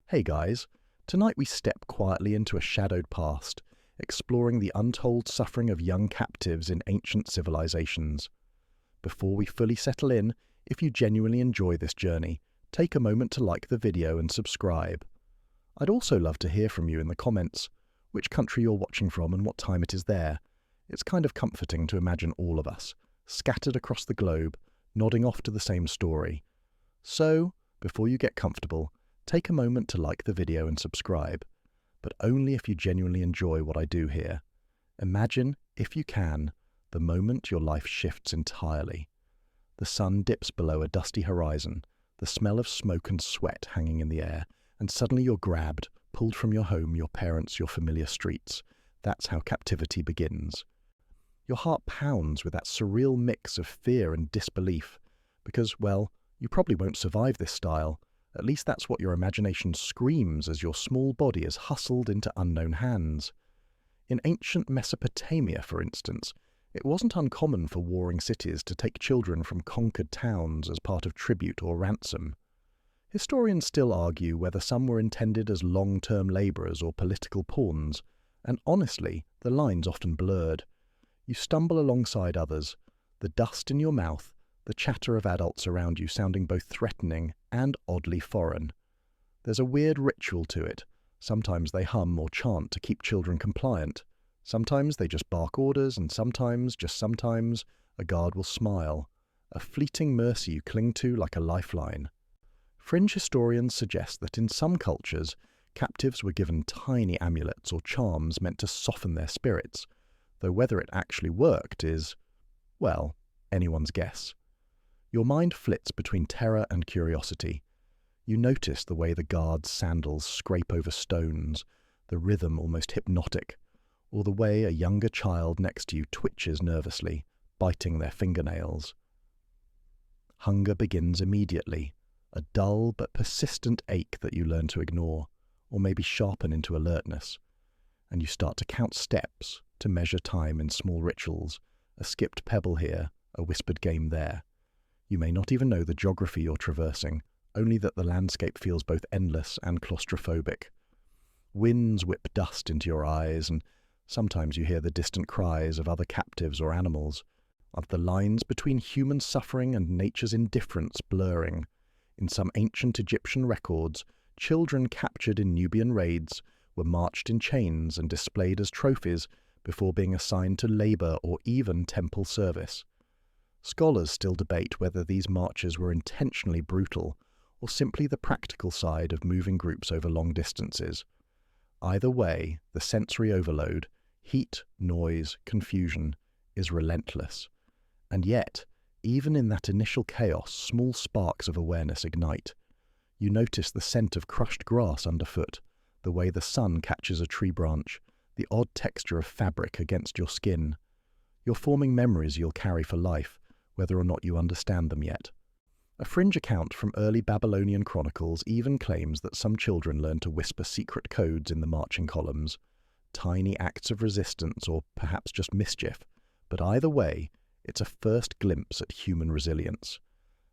Hey guys, tonight we step quietly into a shadowed past, exploring the untold suffering of young captives in ancient civilizations. Before we fully settle in, if you genuinely enjoy this journey, take a moment to like the video and subscribe. I'd also love to hear from you in the comments, which country you're watching from and what time it is there. It's kind of comforting to imagine all of us, scattered across the globe, nodding off to the same story. So, before you get comfortable, take a moment to like the video and subscribe, but only if you genuinely enjoy what I do here. Imagine, if you can, the moment your life shifts entirely. The sun dips below a dusty horizon, the smell of smoke and sweat hanging in the air, and suddenly you're grabbed, pulled from your home, your parents, your familiar streets. That's how captivity begins. Your heart pounds with that surreal mix of fear and disbelief, because, well, you probably won't survive this style. At least that's what your imagination screams as your small body is hustled into unknown hands. In ancient Mesopotamia, for instance, it wasn't uncommon for warring cities to take children from conquered towns as part of tribute or ransom. Historians still argue whether some were intended as long-term labourers or political pawns, and honestly, the line's often blurred. You stumble alongside others, the dust in your mouth, the chatter of adults around you sounding both threatening and oddly foreign. There's a weird ritual to it. Sometimes they hum or chant to keep children compliant. Sometimes they just bark orders, and sometimes, just sometimes, a guard will smile. A fleeting mercy you cling to like a lifeline. Fringe historians suggest that in some cultures, captives were given tiny amulets or charms meant to soften their spirits, though whether it actually worked is, well, anyone's guess. Your mind flits between terror and curiosity. You notice the way the guard's sandals scrape over stones, the rhythm almost hypnotic, or the way a younger child next to you twitches nervously, biting their fingernails. Hunger begins immediately, a dull but persistent ache that you learn to ignore, or maybe sharpen into alertness. And you start to count steps, to measure time in small rituals, a skipped pebble here, a whispered game there. You may not even know the geography you're traversing, only that the landscape feels both endless and claustrophobic. Winds whip dust into your eyes, and sometimes you hear the distant cries of other captives or animals, of the lines between human suffering and nature's indifference blurring. In some ancient Egyptian records, children captured in Nubian raids were marched in chains and displayed as trophies before being assigned to labor or even temple service. Scholars still debate whether these marches were intentionally brutal or simply the practical side of moving groups over long distances. Either way, the sensory overload, heat, noise, confusion, is relentless. And yet, even in that initial chaos, small sparks of awareness ignite. You notice the scent of crushed grass underfoot, the way the sun catches a tree branch, the odd texture of fabric against your skin. You're forming memories you'll carry for life, whether or not you understand them yet. A fringe account from early Babylonian chronicles even claims that some children learned to whisper secret codes in the marching columns, tiny acts of resistance or perhaps just mischief, but either way, it's a first glimpse at human resilience.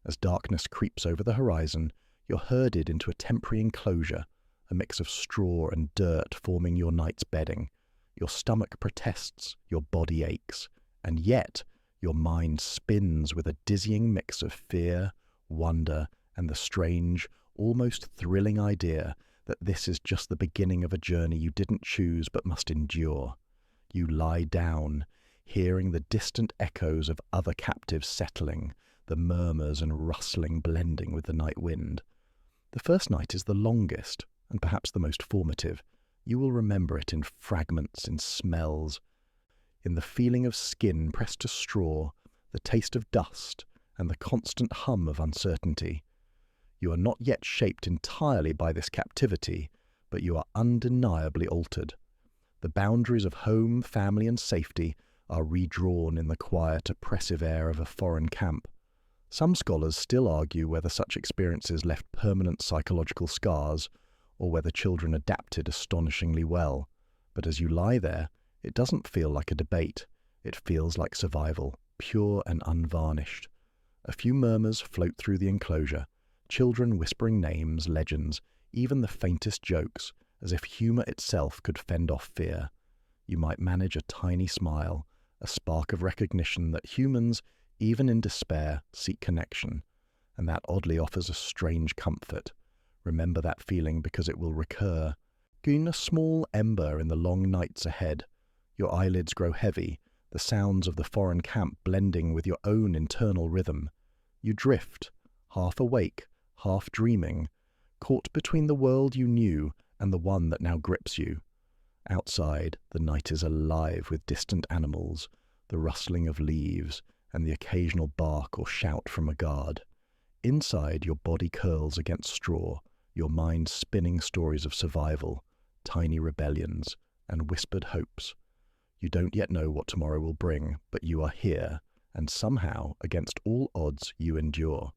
As darkness creeps over the horizon, you're herded into a temporary enclosure, a mix of straw and dirt forming your night's bedding. Your stomach protests, your body aches, and yet your mind spins with a dizzying mix of fear, wonder, and the strange, almost thrilling idea that this is just the beginning of a journey you didn't choose but must endure. You lie down, hearing the distant echoes of other captives settling, the murmurs and rustling blending with the night wind. The first night is the longest, and perhaps the most formative. You will remember it in fragments, in smells, in the feeling of skin pressed to straw, the taste of dust, and the constant hum of uncertainty. You are not yet shaped entirely by this captivity, but you are undeniably altered. The boundaries of home, family, and safety are redrawn in the quiet, oppressive air of a foreign camp. Some scholars still argue whether such experiences left permanent psychological scars, or whether children adapted astonishingly well. But as you lie there, it doesn't feel like a debate. It feels like survival, pure and unvarnished. A few murmurs float through the enclosure, children whispering names, legends, even the faintest jokes, as if humour itself could fend off fear. You might manage a tiny smile, a spark of recognition that humans, even in despair, seek connection, and that oddly offers a strange comfort. Remember that feeling because it will recur. Gain a small ember in the long nights ahead. Your eyelids grow heavy, the sounds of the foreign camp blending with your own internal rhythm. You drift, half awake, half dreaming, caught between the world you knew and the one that now grips you. Outside, the night is alive with distant animals, the rustling of leaves, and the occasional bark or shout from a guard. Inside, your body curls against straw, your mind spinning stories of survival, tiny rebellions, and whispered hopes. You don't yet know what tomorrow will bring, but you are here, and somehow, against all odds, you endure.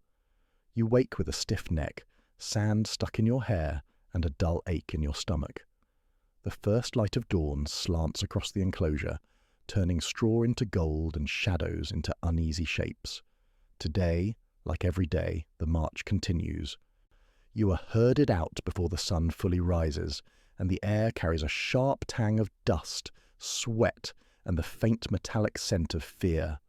You wake with a stiff neck, sand stuck in your hair, and a dull ache in your stomach. The first light of dawn slants across the enclosure, turning straw into gold and shadows into uneasy shapes. Today, like every day, the march continues. You are herded out before the sun fully rises, and the air carries a sharp tang of dust, sweat, and the faint metallic scent of fear.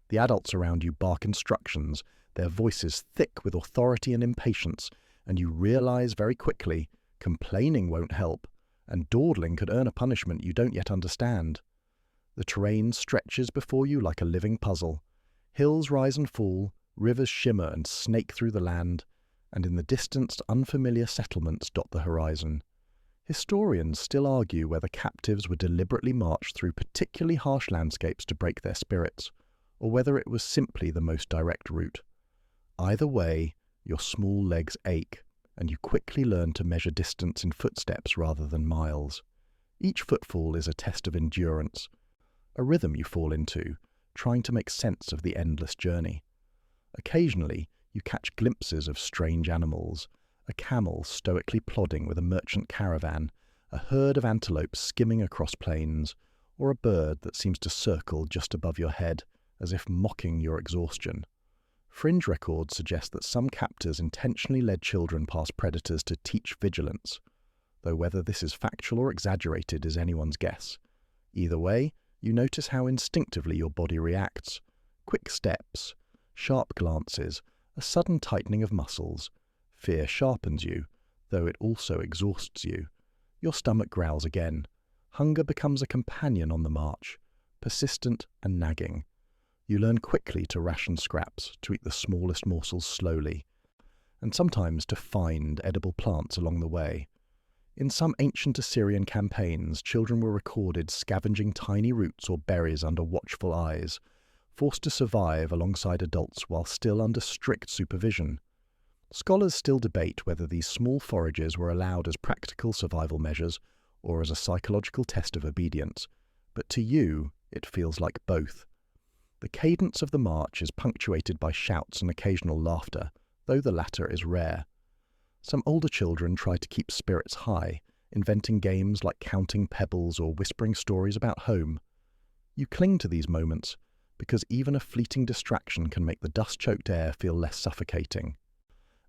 The adults around you bark instructions, their voices thick with authority and impatience, and you realize very quickly, complaining won't help, and dawdling could earn a punishment you don't yet understand. The terrain stretches before you like a living puzzle. Hills rise and fall, rivers shimmer and snake through the land, and in the distance unfamiliar settlements dot the horizon. Historians still argue whether captives were deliberately marched through particularly harsh landscapes to break their spirits, or whether it was simply the most direct route. Either way, your small legs ache, and you quickly learn to measure distance in footsteps rather than miles. Each footfall is a test of endurance, a rhythm you fall into, trying to make sense of the endless journey. Occasionally, you catch glimpses of strange animals, a camel stoically plodding with a merchant caravan, a herd of antelopes skimming across plains, or a bird that seems to circle just above your head, as if mocking your exhaustion. Fringe records suggest that some captors intentionally led children past predators to teach vigilance, though whether this is factual or exaggerated is anyone's guess. Either way, you notice how instinctively your body reacts. Quick steps, sharp glances, a sudden tightening of muscles. Fear sharpens you, though it also exhausts you. Your stomach growls again. Hunger becomes a companion on the march, persistent and nagging. You learn quickly to ration scraps, to eat the smallest morsels slowly, and sometimes to find edible plants along the way. In some ancient Assyrian campaigns, children were recorded scavenging tiny roots or berries under watchful eyes, forced to survive alongside adults while still under strict supervision. Scholars still debate whether these small forages were allowed as practical survival measures or as a psychological test of obedience, but to you, it feels like both. The cadence of the march is punctuated by shouts and occasional laughter, though the latter is rare. Some older children try to keep spirits high, inventing games like counting pebbles or whispering stories about home. You cling to these moments, because even a fleeting distraction can make the dust-choked air feel less suffocating.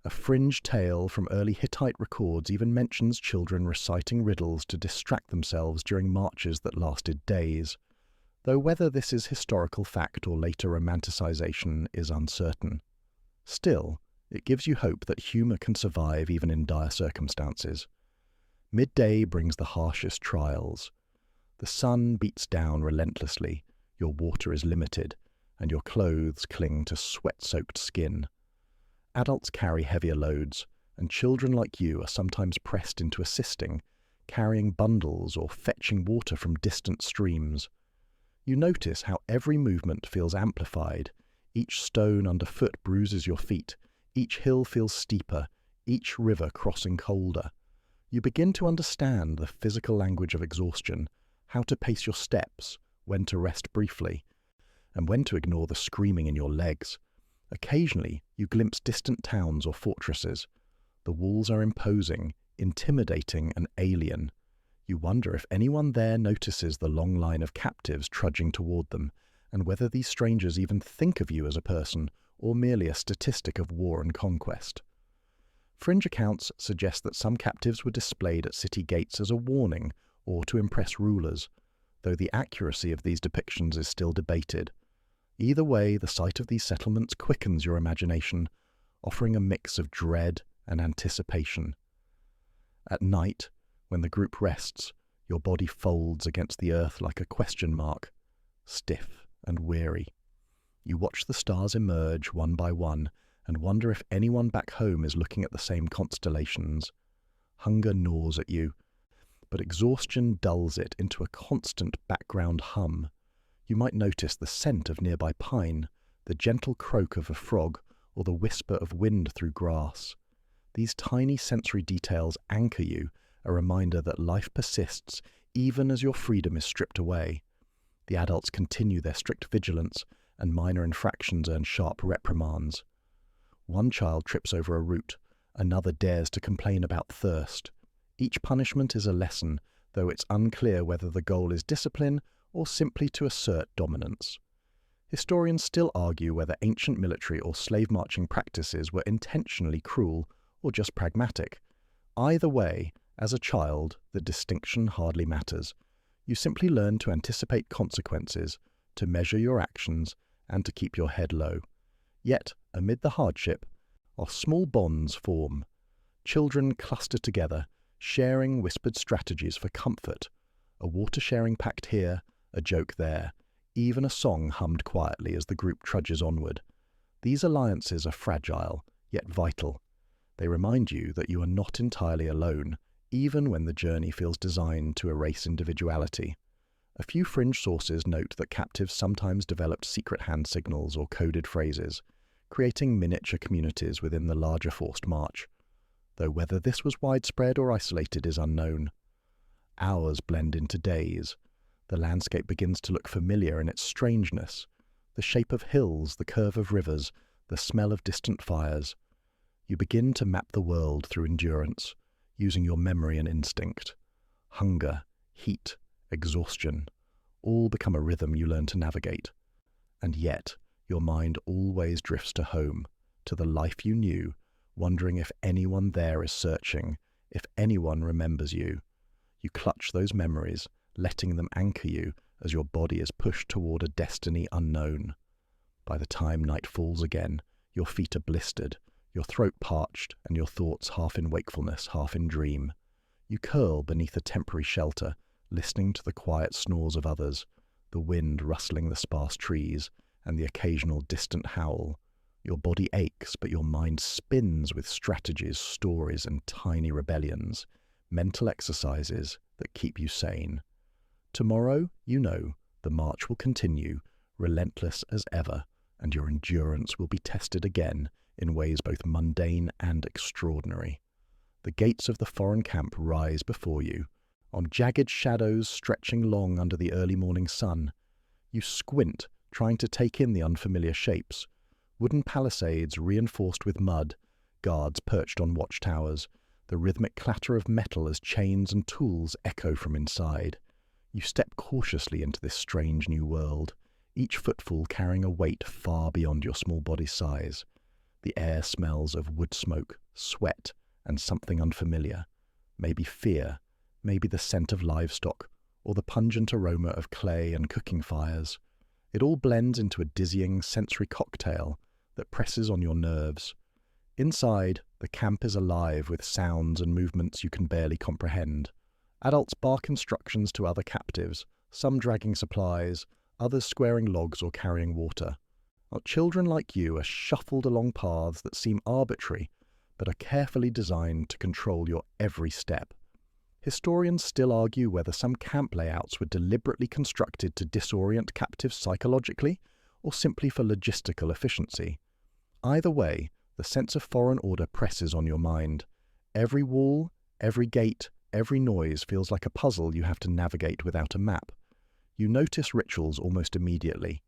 A fringe tale from early Hittite records even mentions children reciting riddles to distract themselves during marches that lasted days, though whether this is historical fact or later romanticization is uncertain. Still, it gives you hope that humour can survive even in dire circumstances. Midday brings the harshest trials. The sun beats down relentlessly, your water is limited, and your clothes cling to sweat-soaked skin. Adults carry heavier loads, and children like you are sometimes pressed into assisting, carrying bundles or fetching water from distant streams. You notice how every movement feels amplified. Each stone underfoot bruises your feet, each hill feels steeper, each river crossing colder. You begin to understand the physical language of exhaustion, how to pace your steps, when to rest briefly, and when to ignore the screaming in your legs. Occasionally, you glimpse distant towns or fortresses. The walls are imposing, intimidating, and alien. You wonder if anyone there notices the long line of captives trudging toward them, and whether these strangers even think of you as a person, or merely a statistic of war and conquest. Fringe accounts suggest that some captives were displayed at city gates as a warning or to impress rulers, though the accuracy of these depictions is still debated. Either way, the sight of these settlements quickens your imagination, offering a mix of dread and anticipation. At night, when the group rests, your body folds against the earth like a question mark, stiff and weary. You watch the stars emerge one by one and wonder if anyone back home is looking at the same constellations. Hunger gnaws at you, but exhaustion dulls it into a constant background hum. You might notice the scent of nearby pine, the gentle croak of a frog, or the whisper of wind through grass. These tiny sensory details anchor you, a reminder that life persists even as your freedom is stripped away. The adults continue their strict vigilance, and minor infractions earn sharp reprimands. One child trips over a root, another dares to complain about thirst. Each punishment is a lesson, though it's unclear whether the goal is discipline or simply to assert dominance. Historians still argue whether ancient military or slave marching practices were intentionally cruel or just pragmatic. Either way, as a child, the distinction hardly matters. You simply learn to anticipate consequences, to measure your actions, and to keep your head low. Yet, amid the hardship, our small bonds form. Children cluster together, sharing whispered strategies for comfort. A water-sharing pact here, a joke there, even a song hummed quietly as the group trudges onward. These alliances are fragile, yet vital. They remind you that you are not entirely alone, even when the journey feels designed to erase individuality. A few fringe sources note that captives sometimes developed secret hand signals or coded phrases, creating miniature communities within the larger forced march, though whether this was widespread or isolated is unknown. Hours blend into days. The landscape begins to look familiar in its strangeness. The shape of hills, the curve of rivers, the smell of distant fires. You begin to map the world through endurance, using your memory and instinct. Hunger, heat, exhaustion, all become a rhythm you learn to navigate. And yet, your mind always drifts to home, to the life you knew, wondering if anyone there is searching, if anyone remembers you. You clutch those memories, letting them anchor you as your body is pushed toward a destiny unknown. By the time night falls again, your feet are blistered, your throat parched, and your thoughts half in wakefulness, half in dream. You curl beneath a temporary shelter, listening to the quiet snores of others, the wind rustling the sparse trees, and the occasional distant howl. Your body aches, but your mind spins with strategies, stories, and tiny rebellions, mental exercises that keep you sane. Tomorrow, you know, the march will continue, relentless as ever, and your endurance will be tested again in ways both mundane and extraordinary. The gates of the foreign camp rise before you, on jagged shadows stretching long under the early morning sun. You squint, trying to take in the unfamiliar shapes. Wooden palisades reinforced with mud, guards perched on watchtowers, the rhythmic clatter of metal as chains and tools echo from inside. You step cautiously into this strange new world, each footfall carrying a weight far beyond your small body's size. The air smells of wood smoke, sweat, and something unfamiliar. Maybe fear, maybe the scent of livestock, or the pungent aroma of clay and cooking fires. It all blends into a dizzying sensory cocktail that presses on your nerves. Inside, the camp is alive with sounds and movements you can barely comprehend. Adults bark instructions to other captives, some dragging supplies, others squaring logs or carrying water. While children like you are shuffled along paths that seem arbitrary, but are carefully designed to control your every step. Historians still argue whether some camp layouts were deliberately constructed to disorient captives psychologically, or simply for logistical efficiency. Either way, the sense of foreign order presses on your mind. Every wall, every gate, every noise feels like a puzzle you have to navigate without a map. You notice rituals almost immediately.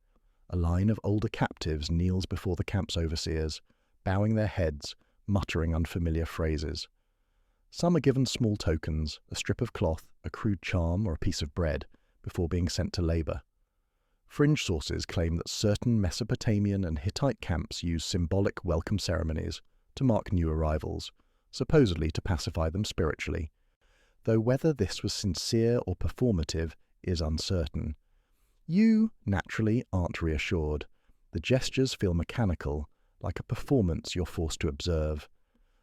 A line of older captives kneels before the camp's overseers, bowing their heads, muttering unfamiliar phrases. Some are given small tokens, a strip of cloth, a crude charm, or a piece of bread, before being sent to labor. Fringe sources claim that certain Mesopotamian and Hittite camps use symbolic welcome ceremonies to mark new arrivals, supposedly to pacify them spiritually, though whether this was sincere or performative is uncertain. You, naturally, aren't reassured. The gestures feel mechanical, like a performance you're forced to observe.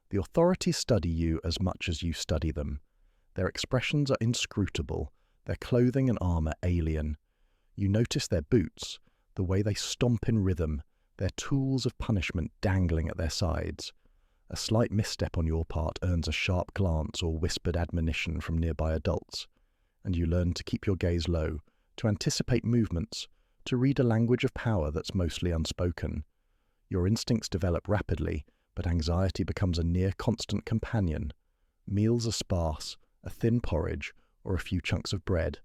The authorities study you as much as you study them. Their expressions are inscrutable, their clothing and armour alien. You notice their boots, the way they stomp in rhythm, their tools of punishment dangling at their sides. A slight misstep on your part earns a sharp glance or whispered admonition from nearby adults, and you learn to keep your gaze low, to anticipate movements, to read a language of power that's mostly unspoken. Your instincts develop rapidly, but anxiety becomes a near-constant companion. Meals are sparse, a thin porridge, or a few chunks of bread.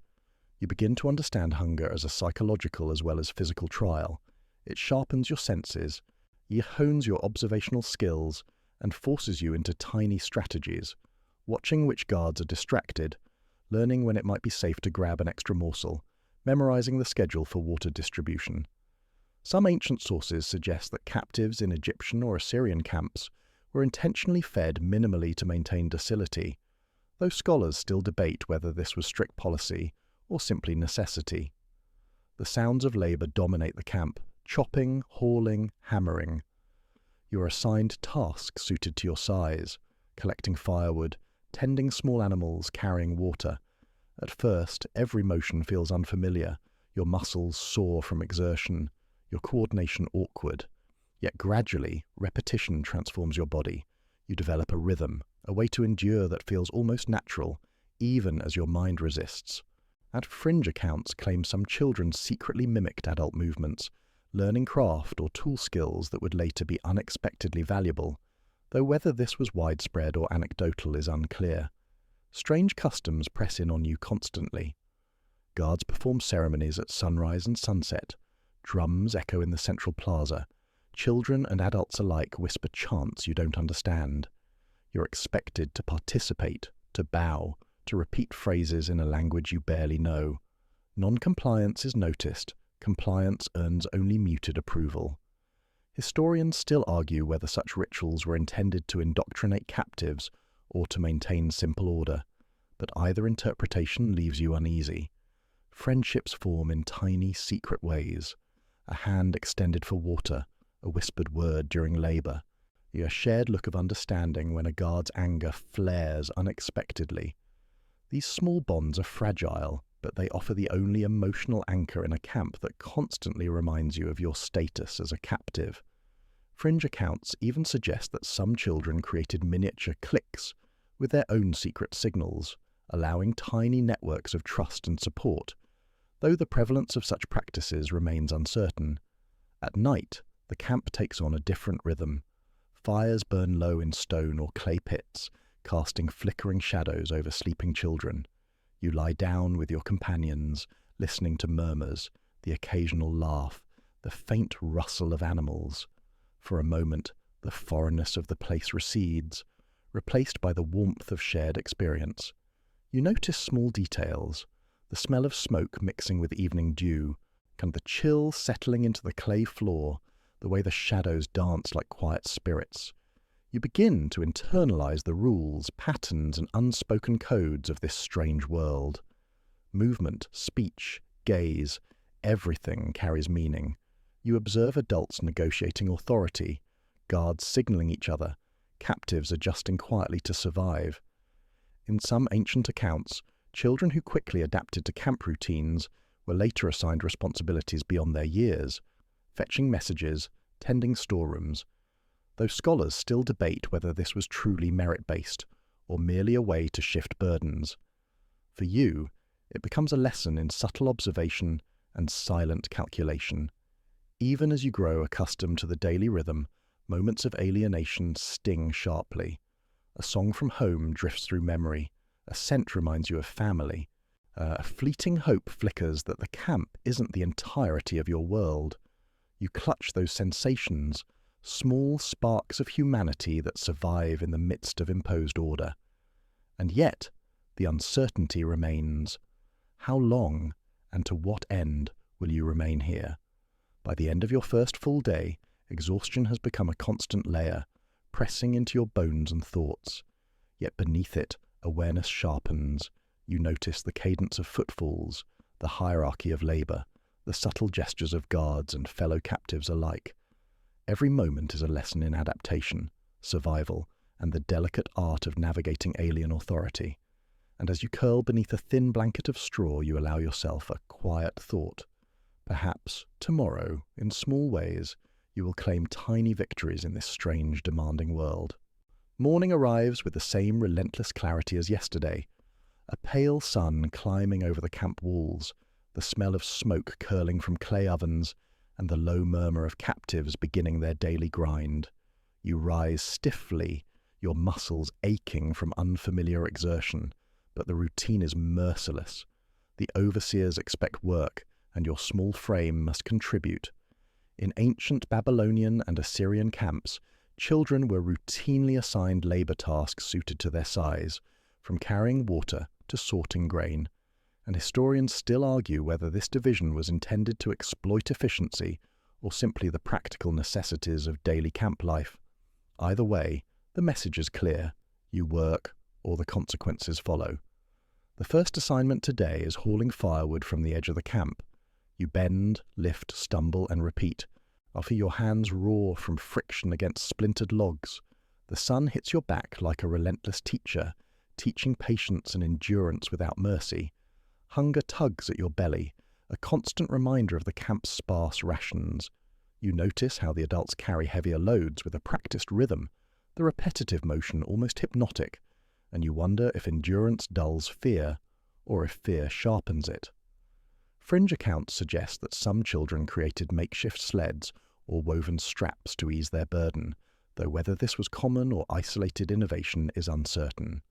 You begin to understand hunger as a psychological as well as physical trial. It sharpens your senses, it hones your observational skills, and forces you into tiny strategies, watching which guards are distracted, learning when it might be safe to grab an extra morsel, memorizing the schedule for water distribution. Some ancient sources suggest that captives in Egyptian or Assyrian camps were intentionally fed minimally to maintain docility, though scholars still debate whether this was strict policy or simply necessity. The sounds of labour dominate the camp, chopping, hauling, hammering. You are assigned tasks suited to your size, collecting firewood, tending small animals, carrying water. At first, every motion feels unfamiliar, your muscles sore from exertion, your coordination awkward. Yet gradually, repetition transforms your body. You develop a rhythm, a way to endure that feels almost natural, even as your mind resists. At fringe accounts claim some children secretly mimicked adult movements, learning craft or tool skills that would later be unexpectedly valuable, though whether this was widespread or anecdotal is unclear. Strange customs press in on you constantly. Guards perform ceremonies at sunrise and sunset. Drums echo in the central plaza. Children and adults alike whisper chants you don't understand. You're expected to participate, to bow, to repeat phrases in a language you barely know. Non-compliance is noticed. Compliance earns only muted approval. Historians still argue whether such rituals were intended to indoctrinate captives or to maintain simple order, but either interpretation leaves you uneasy. Friendships form in tiny, secret ways. A hand extended for water, a whispered word during labour, a shared look of understanding when a guard's anger flares unexpectedly. These small bonds are fragile, but they offer the only emotional anchor in a camp that constantly reminds you of your status as a captive. Fringe accounts even suggest that some children created miniature cliques with their own secret signals, allowing tiny networks of trust and support, though the prevalence of such practices remains uncertain. At night, the camp takes on a different rhythm. Fires burn low in stone or clay pits, casting flickering shadows over sleeping children. You lie down with your companions, listening to murmurs, the occasional laugh, the faint rustle of animals. For a moment, the foreignness of the place recedes, replaced by the warmth of shared experience. You notice small details, the smell of smoke mixing with evening dew, and the chill settling into the clay floor, the way the shadows dance like quiet spirits. You begin to internalize the rules, patterns, and unspoken codes of this strange world. Movement, speech, gaze, everything carries meaning. You observe adults negotiating authority, guards signaling each other, captives adjusting quietly to survive. In some ancient accounts, children who quickly adapted to camp routines were later assigned responsibilities beyond their years, fetching messages, tending storerooms, though scholars still debate whether this was truly merit-based or merely a way to shift burdens. For you, it becomes a lesson in subtle observation and silent calculation. Even as you grow accustomed to the daily rhythm, moments of alienation sting sharply. A song from home drifts through memory, a scent reminds you of family, a fleeting hope flickers that the camp isn't the entirety of your world. You clutch those sensations, small sparks of humanity that survive in the midst of imposed order. And yet, the uncertainty remains. How long, and to what end, will you remain here? By the end of your first full day, exhaustion has become a constant layer, pressing into your bones and thoughts. Yet beneath it, awareness sharpens. You notice the cadence of footfalls, the hierarchy of labor, the subtle gestures of guards and fellow captives alike. Every moment is a lesson in adaptation, survival, and the delicate art of navigating alien authority. And as you curl beneath a thin blanket of straw, you allow yourself a quiet thought. Perhaps tomorrow, in small ways, you will claim tiny victories in this strange, demanding world. Morning arrives with the same relentless clarity as yesterday. A pale sun climbing over the camp walls, the smell of smoke curling from clay ovens, and the low murmur of captives beginning their daily grind. You rise stiffly, your muscles aching from unfamiliar exertion, but the routine is merciless. The overseers expect work, and your small frame must contribute. In ancient Babylonian and Assyrian camps, children were routinely assigned labor tasks suited to their size, from carrying water to sorting grain, and historians still argue whether this division was intended to exploit efficiency or simply the practical necessities of daily camp life. Either way, the message is clear: you work, or the consequences follow. The first assignment today is hauling firewood from the edge of the camp. You bend, lift, stumble, and repeat. After your hands roar from friction against splintered logs, the sun hits your back like a relentless teacher, teaching patience and endurance without mercy. Hunger tugs at your belly, a constant reminder of the camp's sparse rations. You notice how the adults carry heavier loads with a practiced rhythm, the repetitive motion almost hypnotic, and you wonder if endurance dulls fear, or if fear sharpens it. Fringe accounts suggest that some children created makeshift sleds or woven straps to ease their burden, though whether this was common or isolated innovation is uncertain.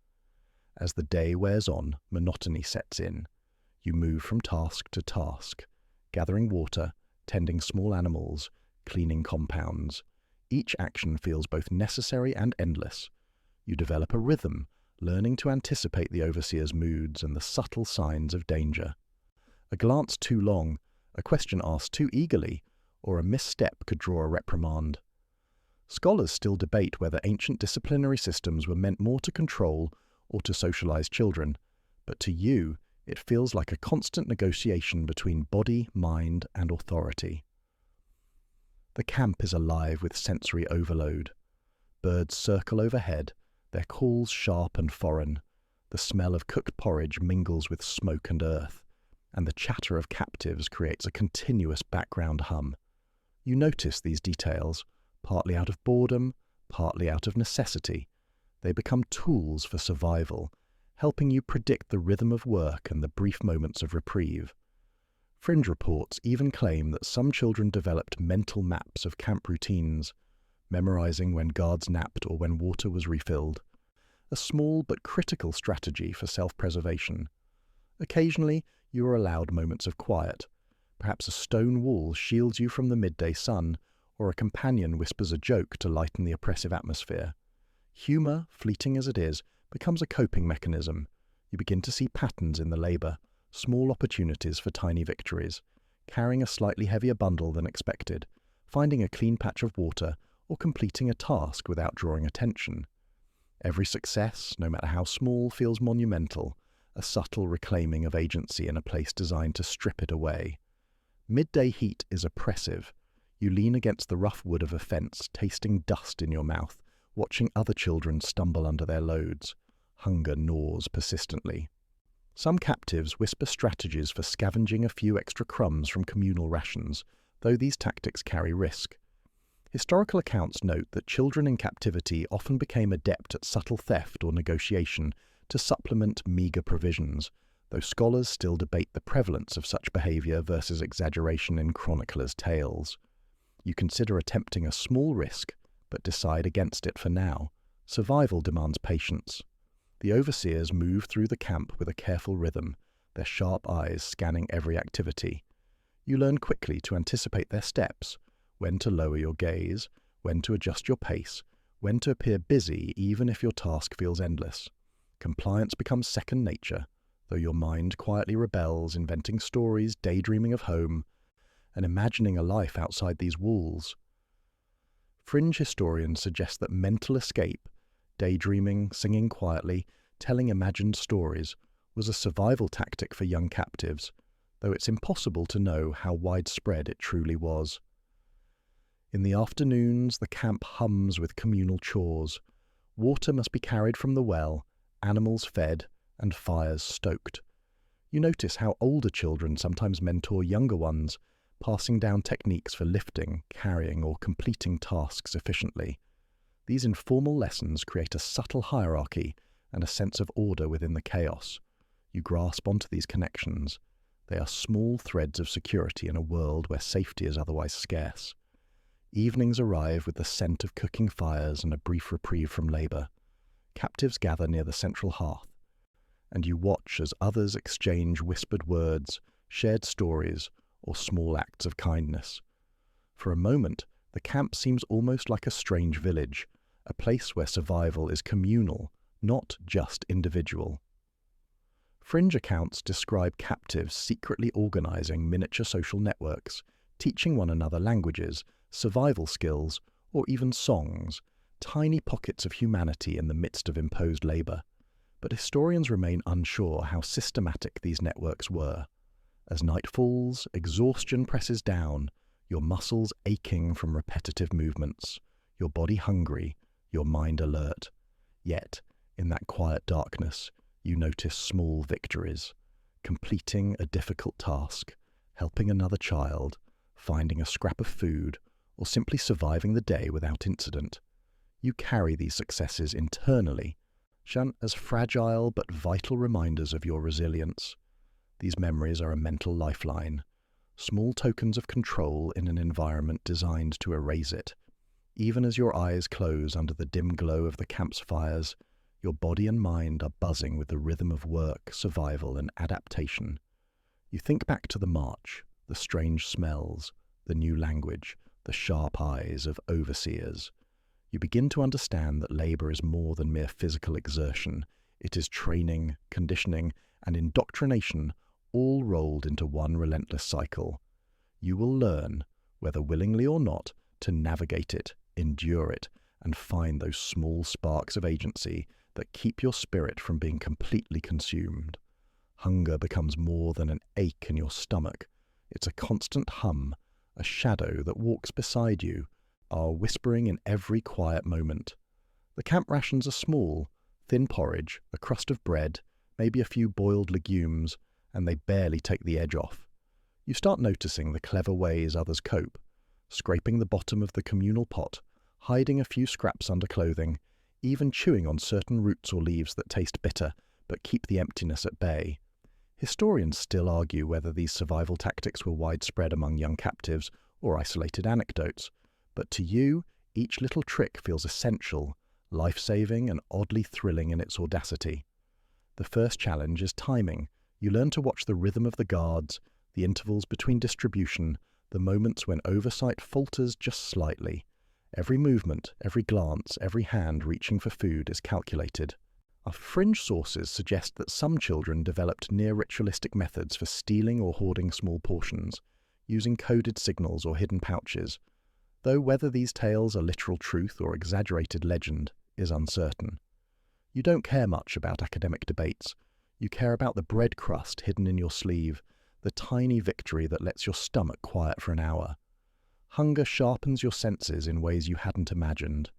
As the day wears on, monotony sets in. You move from task to task, gathering water, tending small animals, cleaning compounds. Each action feels both necessary and endless. You develop a rhythm, learning to anticipate the overseer's moods and the subtle signs of danger. A glance too long, a question asked too eagerly, or a misstep could draw a reprimand. Scholars still debate whether ancient disciplinary systems were meant more to control or to socialize children, but to you, it feels like a constant negotiation between body, mind, and authority. The camp is alive with sensory overload. Birds circle overhead, their calls sharp and foreign. The smell of cooked porridge mingles with smoke and earth, and the chatter of captives creates a continuous background hum. You notice these details, partly out of boredom, partly out of necessity. They become tools for survival, helping you predict the rhythm of work and the brief moments of reprieve. Fringe reports even claim that some children developed mental maps of camp routines, memorizing when guards napped or when water was refilled, a small but critical strategy for self-preservation. Occasionally, you are allowed moments of quiet. Perhaps a stone wall shields you from the midday sun, or a companion whispers a joke to lighten the oppressive atmosphere. Humor, fleeting as it is, becomes a coping mechanism. You begin to see patterns in the labor, small opportunities for tiny victories, carrying a slightly heavier bundle than expected, finding a clean patch of water, or completing a task without drawing attention. Every success, no matter how small, feels monumental, a subtle reclaiming of agency in a place designed to strip it away. Midday heat is oppressive. You lean against the rough wood of a fence, tasting dust in your mouth, watching other children stumble under their loads. Hunger gnaws persistently. Some captives whisper strategies for scavenging a few extra crumbs from communal rations, though these tactics carry risk. Historical accounts note that children in captivity often became adept at subtle theft or negotiation to supplement meagre provisions, though scholars still debate the prevalence of such behavior versus exaggeration in chroniclers' tales. You consider attempting a small risk, but decide against it for now. Survival demands patience. The overseers move through the camp with a careful rhythm, their sharp eyes scanning every activity. You learn quickly to anticipate their steps, when to lower your gaze, when to adjust your pace, when to appear busy even if your task feels endless. Compliance becomes second nature, though your mind quietly rebels, inventing stories, daydreaming of home, and imagining a life outside these walls. Fringe historians suggest that mental escape, daydreaming, singing quietly, telling imagined stories, was a survival tactic for young captives, though it's impossible to know how widespread it truly was. In the afternoons, the camp hums with communal chores. Water must be carried from the well, animals fed, and fires stoked. You notice how older children sometimes mentor younger ones, passing down techniques for lifting, carrying, or completing tasks efficiently. These informal lessons create a subtle hierarchy and a sense of order within the chaos. You grasp onto these connections. They are small threads of security in a world where safety is otherwise scarce. Evenings arrive with the scent of cooking fires and a brief reprieve from labour. Captives gather near the central hearth, and you watch as others exchange whispered words, shared stories, or small acts of kindness. For a moment, the camp seems almost like a strange village, a place where survival is communal, not just individual. Fringe accounts describe captives secretly organising miniature social networks, teaching one another languages, survival skills, or even songs, tiny pockets of humanity in the midst of imposed labour. But historians remain unsure how systematic these networks were. As night falls, exhaustion presses down, your muscles aching from repetitive movements, your body hungry, your mind alert. Yet, in that quiet darkness, you notice small victories, completing a difficult task, helping another child, finding a scrap of food, or simply surviving the day without incident. You carry these successes internally, shown as fragile but vital reminders of your resilience. These memories are a mental lifeline, small tokens of control in an environment designed to erase it. Even as your eyes close under the dim glow of the camp's fires, your body and mind are buzzing with the rhythm of work, survival, and adaptation. You think back to the march, the strange smells, the new language, the sharp eyes of overseers. You begin to understand that labour is more than mere physical exertion. It is training, conditioning, and indoctrination, all rolled into one relentless cycle. You will learn, whether willingly or not, to navigate it, endure it, and find those small sparks of agency that keep your spirit from being completely consumed. Hunger becomes more than an ache in your stomach. It's a constant hum, a shadow that walks beside you, whispering in every quiet moment. The camp rations are small, thin porridge, a crust of bread, maybe a few boiled legumes, and they barely take the edge off. You start noticing the clever ways others cope, scraping the bottom of the communal pot, hiding a few scraps under clothing, even chewing on certain roots or leaves that taste bitter but keep the emptiness at bay. Historians still argue whether these survival tactics were widespread among young captives or isolated anecdotes, but to you, each little trick feels essential, life-saving, and oddly thrilling in its audacity. The first challenge is timing. You learn to watch the rhythm of the guards, the intervals between distribution, the moments when oversight falters just slightly. Every movement, every glance, every hand reaching for food is calculated. Our fringe sources suggest that some children developed near-ritualistic methods for stealing or hoarding small portions, using coded signals or hidden pouches, though whether these tales are literal truth or exaggerated legend is uncertain. You don't care much about academic debates. You care about the bread crust hidden in your sleeve, the tiny victory that lets your stomach quiet for an hour. Hunger sharpens your senses in ways you hadn't imagined.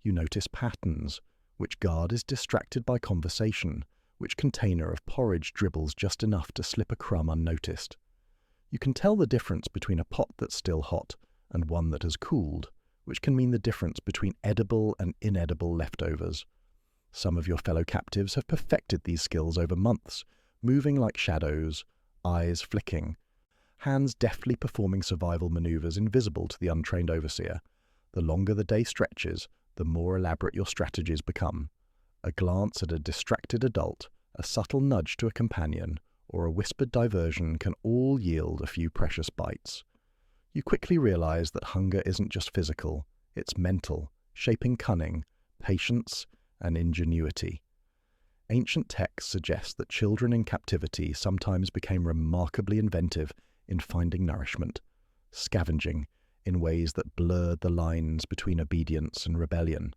You notice patterns. Which guard is distracted by conversation? Which container of porridge dribbles just enough to slip a crumb unnoticed? You can tell the difference between a pot that's still hot and one that has cooled, which can mean the difference between edible and inedible leftovers. Some of your fellow captives have perfected these skills over months, moving like shadows, eyes flicking, hands deftly performing survival maneuvers invisible to the untrained overseer. The longer the day stretches, the more elaborate your strategies become. A glance at a distracted adult, a subtle nudge to a companion, or a whispered diversion can all yield a few precious bites. You quickly realize that hunger isn't just physical, it's mental, shaping cunning, patience, and ingenuity. Ancient texts suggest that children in captivity sometimes became remarkably inventive in finding nourishment, scavenging, in ways that blurred the lines between obedience and rebellion.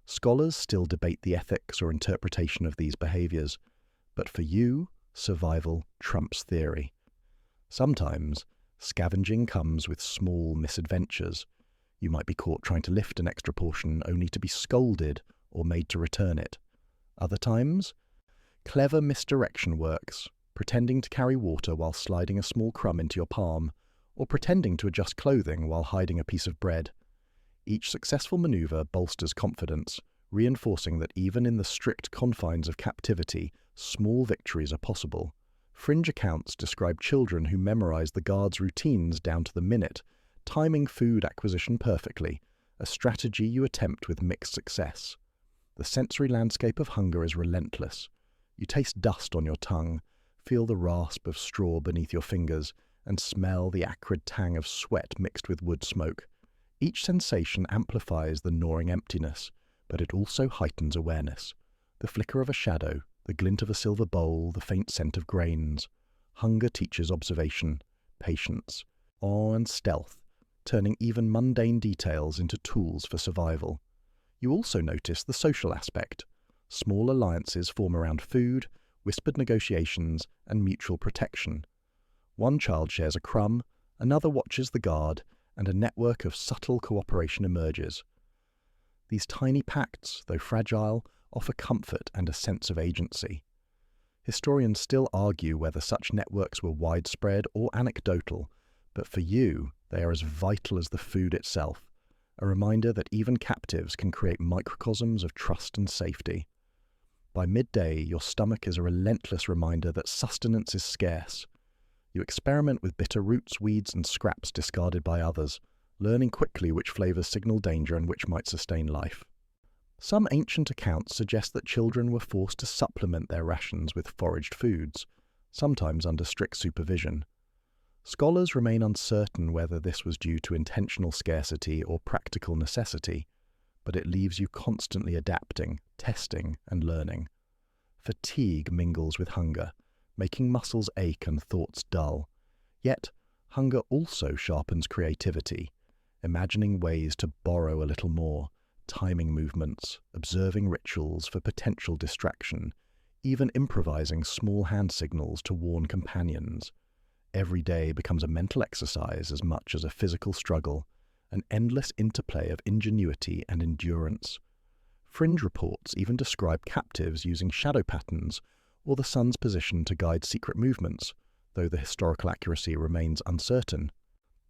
Scholars still debate the ethics or interpretation of these behaviors, but for you, survival trumps theory. Sometimes, scavenging comes with small misadventures. You might be caught trying to lift an extra portion only to be scolded or made to return it. Other times, clever misdirection works, pretending to carry water while sliding a small crumb into your palm, or pretending to adjust clothing while hiding a piece of bread. Each successful maneuver bolsters confidence, reinforcing that even in the strict confines of captivity, small victories are possible. Fringe accounts describe children who memorize the guards' routines down to the minute, timing food acquisition perfectly, a strategy you attempt with mixed success. The sensory landscape of hunger is relentless. You taste dust on your tongue, feel the rasp of straw beneath your fingers, and smell the acrid tang of sweat mixed with wood smoke. Each sensation amplifies the gnawing emptiness, but it also heightens awareness. The flicker of a shadow, the glint of a silver bowl, the faint scent of grains. Hunger teaches observation, patience, awe and stealth, turning even mundane details into tools for survival. You also notice the social aspect. Small alliances form around food, whispered negotiations, and mutual protection. One child shares a crumb, another watches the guard, and a network of subtle cooperation emerges. These tiny pacts, though fragile, offer comfort and a sense of agency. Historians still argue whether such networks were widespread or anecdotal, but for you, they are as vital as the food itself, a reminder that even captives can create microcosms of trust and safety. By midday, your stomach is a relentless reminder that sustenance is scarce. You experiment with bitter roots, weeds, and scraps discarded by others, learning quickly which flavors signal danger and which might sustain life. Some ancient accounts suggest that children were forced to supplement their rations with foraged foods, sometimes under strict supervision. Scholars remain uncertain whether this was due to intentional scarcity or practical necessity, but it leaves you constantly adapting, testing, and learning. Fatigue mingles with hunger, making muscles ache and thoughts dull. Yet, hunger also sharpens creativity, imagining ways to borrow a little more, timing movements, observing rituals for potential distraction, even improvising small hand signals to warn companions. Every day becomes a mental exercise as much as a physical struggle, an endless interplay of ingenuity and endurance. Fringe reports even describe captives using shadow patterns or the sun's position to guide secret movements, though the historical accuracy remains uncertain.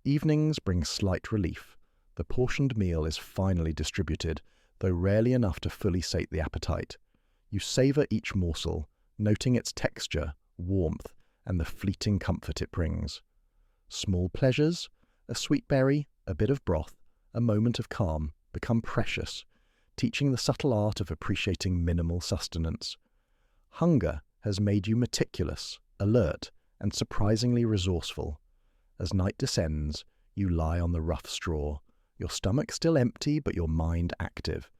Evenings bring slight relief. The portioned meal is finally distributed, though rarely enough to fully sate the appetite. You savor each morsel, noting its texture, warmth, and the fleeting comfort it brings. Small pleasures, a sweet berry, a bit of broth, a moment of calm, become precious, teaching the subtle art of appreciating minimal sustenance. Hunger has made you meticulous, alert, and surprisingly resourceful. As night descends, you lie on the rough straw, your stomach still empty but your mind active.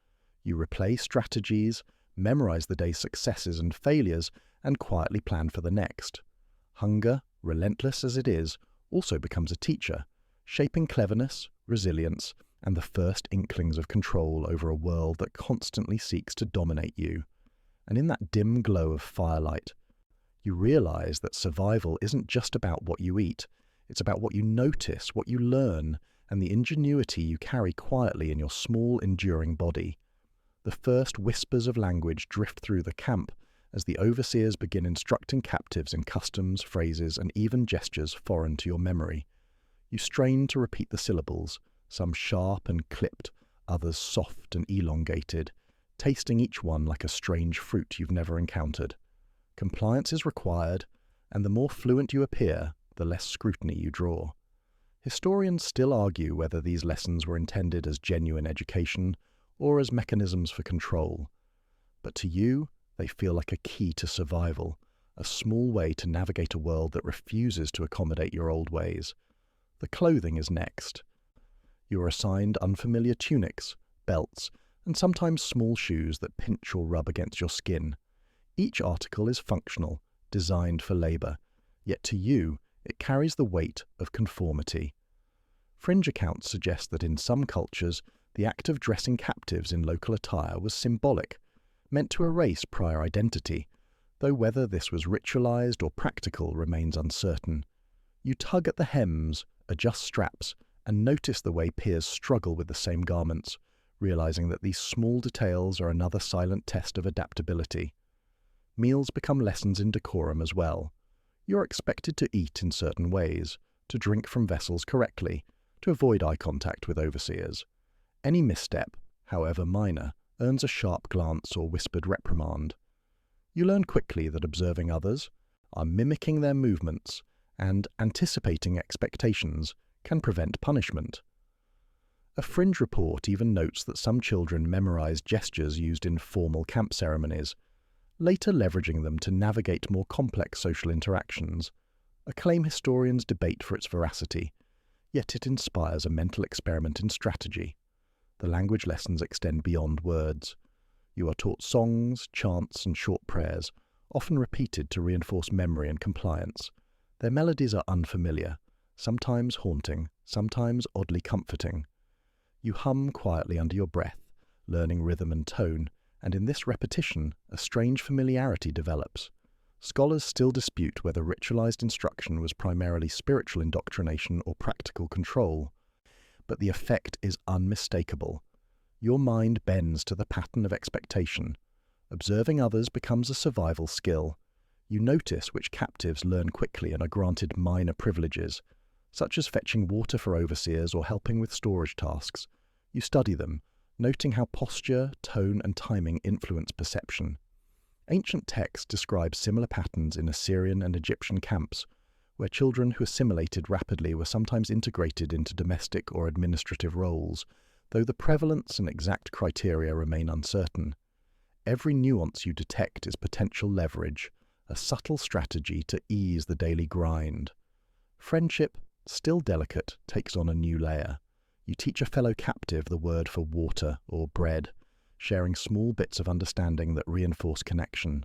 You replay strategies, memorize the day's successes and failures, and quietly plan for the next. Hunger, relentless as it is, also becomes a teacher, shaping cleverness, resilience, and the first inklings of control over a world that constantly seeks to dominate you. And in that dim glow of firelight, you realize that survival isn't just about what you eat, it's about what you notice, what you learn, and the ingenuity you carry quietly in your small, enduring body. The first whispers of language drift through the camp as the overseers begin instructing captives in customs, phrases, and even gestures foreign to your memory. You strain to repeat the syllables, some sharp and clipped, others soft and elongated, tasting each one like a strange fruit you've never encountered. Compliance is required, and the more fluent you appear, the less scrutiny you draw. Historians still argue whether these lessons were intended as genuine education or as mechanisms for control. But to you, they feel like a key to survival, a small way to navigate a world that refuses to accommodate your old ways. The clothing is next. You are assigned unfamiliar tunics, belts, and sometimes small shoes that pinch or rub against your skin. Each article is functional, designed for labor, yet to you, it carries the weight of conformity. Fringe accounts suggest that in some cultures, the act of dressing captives in local attire was symbolic, meant to erase prior identity, though whether this was ritualized or practical remains uncertain. You tug at the hems, adjust straps, and notice the way peers struggle with the same garments, realizing that these small details are another silent test of adaptability. Meals become lessons in decorum as well. You're expected to eat in certain ways, to drink from vessels correctly, to avoid eye contact with overseers. Any misstep, however minor, earns a sharp glance or whispered reprimand. You learn quickly that observing others, are mimicking their movements, and anticipating expectations can prevent punishment. A Fringe report even notes that some children memorized gestures used in formal camp ceremonies, later leveraging them to navigate more complex social interactions, a claim historians debate for its veracity, yet it inspires a mental experiment in strategy. The language lessons extend beyond words. You are taught songs, chants, and short prayers, often repeated to reinforce memory and compliance. Their melodies are unfamiliar, sometimes haunting, sometimes oddly comforting. You hum quietly under your breath, learning rhythm and tone, and in this repetition, a strange familiarity develops. Scholars still dispute whether ritualized instruction was primarily spiritual indoctrination or practical control, but the effect is unmistakable. Your mind bends to the pattern of expectation. Observing others becomes a survival skill. You notice which captives learn quickly and are granted minor privileges, such as fetching water for overseers or helping with storage tasks. You study them, noting how posture, tone, and timing influence perception. Ancient texts describe similar patterns in Assyrian and Egyptian camps, where children who assimilated rapidly were sometimes integrated into domestic or administrative roles, though the prevalence and exact criteria remain uncertain. Every nuance you detect is potential leverage, a subtle strategy to ease the daily grind. Friendship, still delicate, takes on a new layer. You teach a fellow captive the word for water or bread, sharing small bits of understanding that reinforce connection.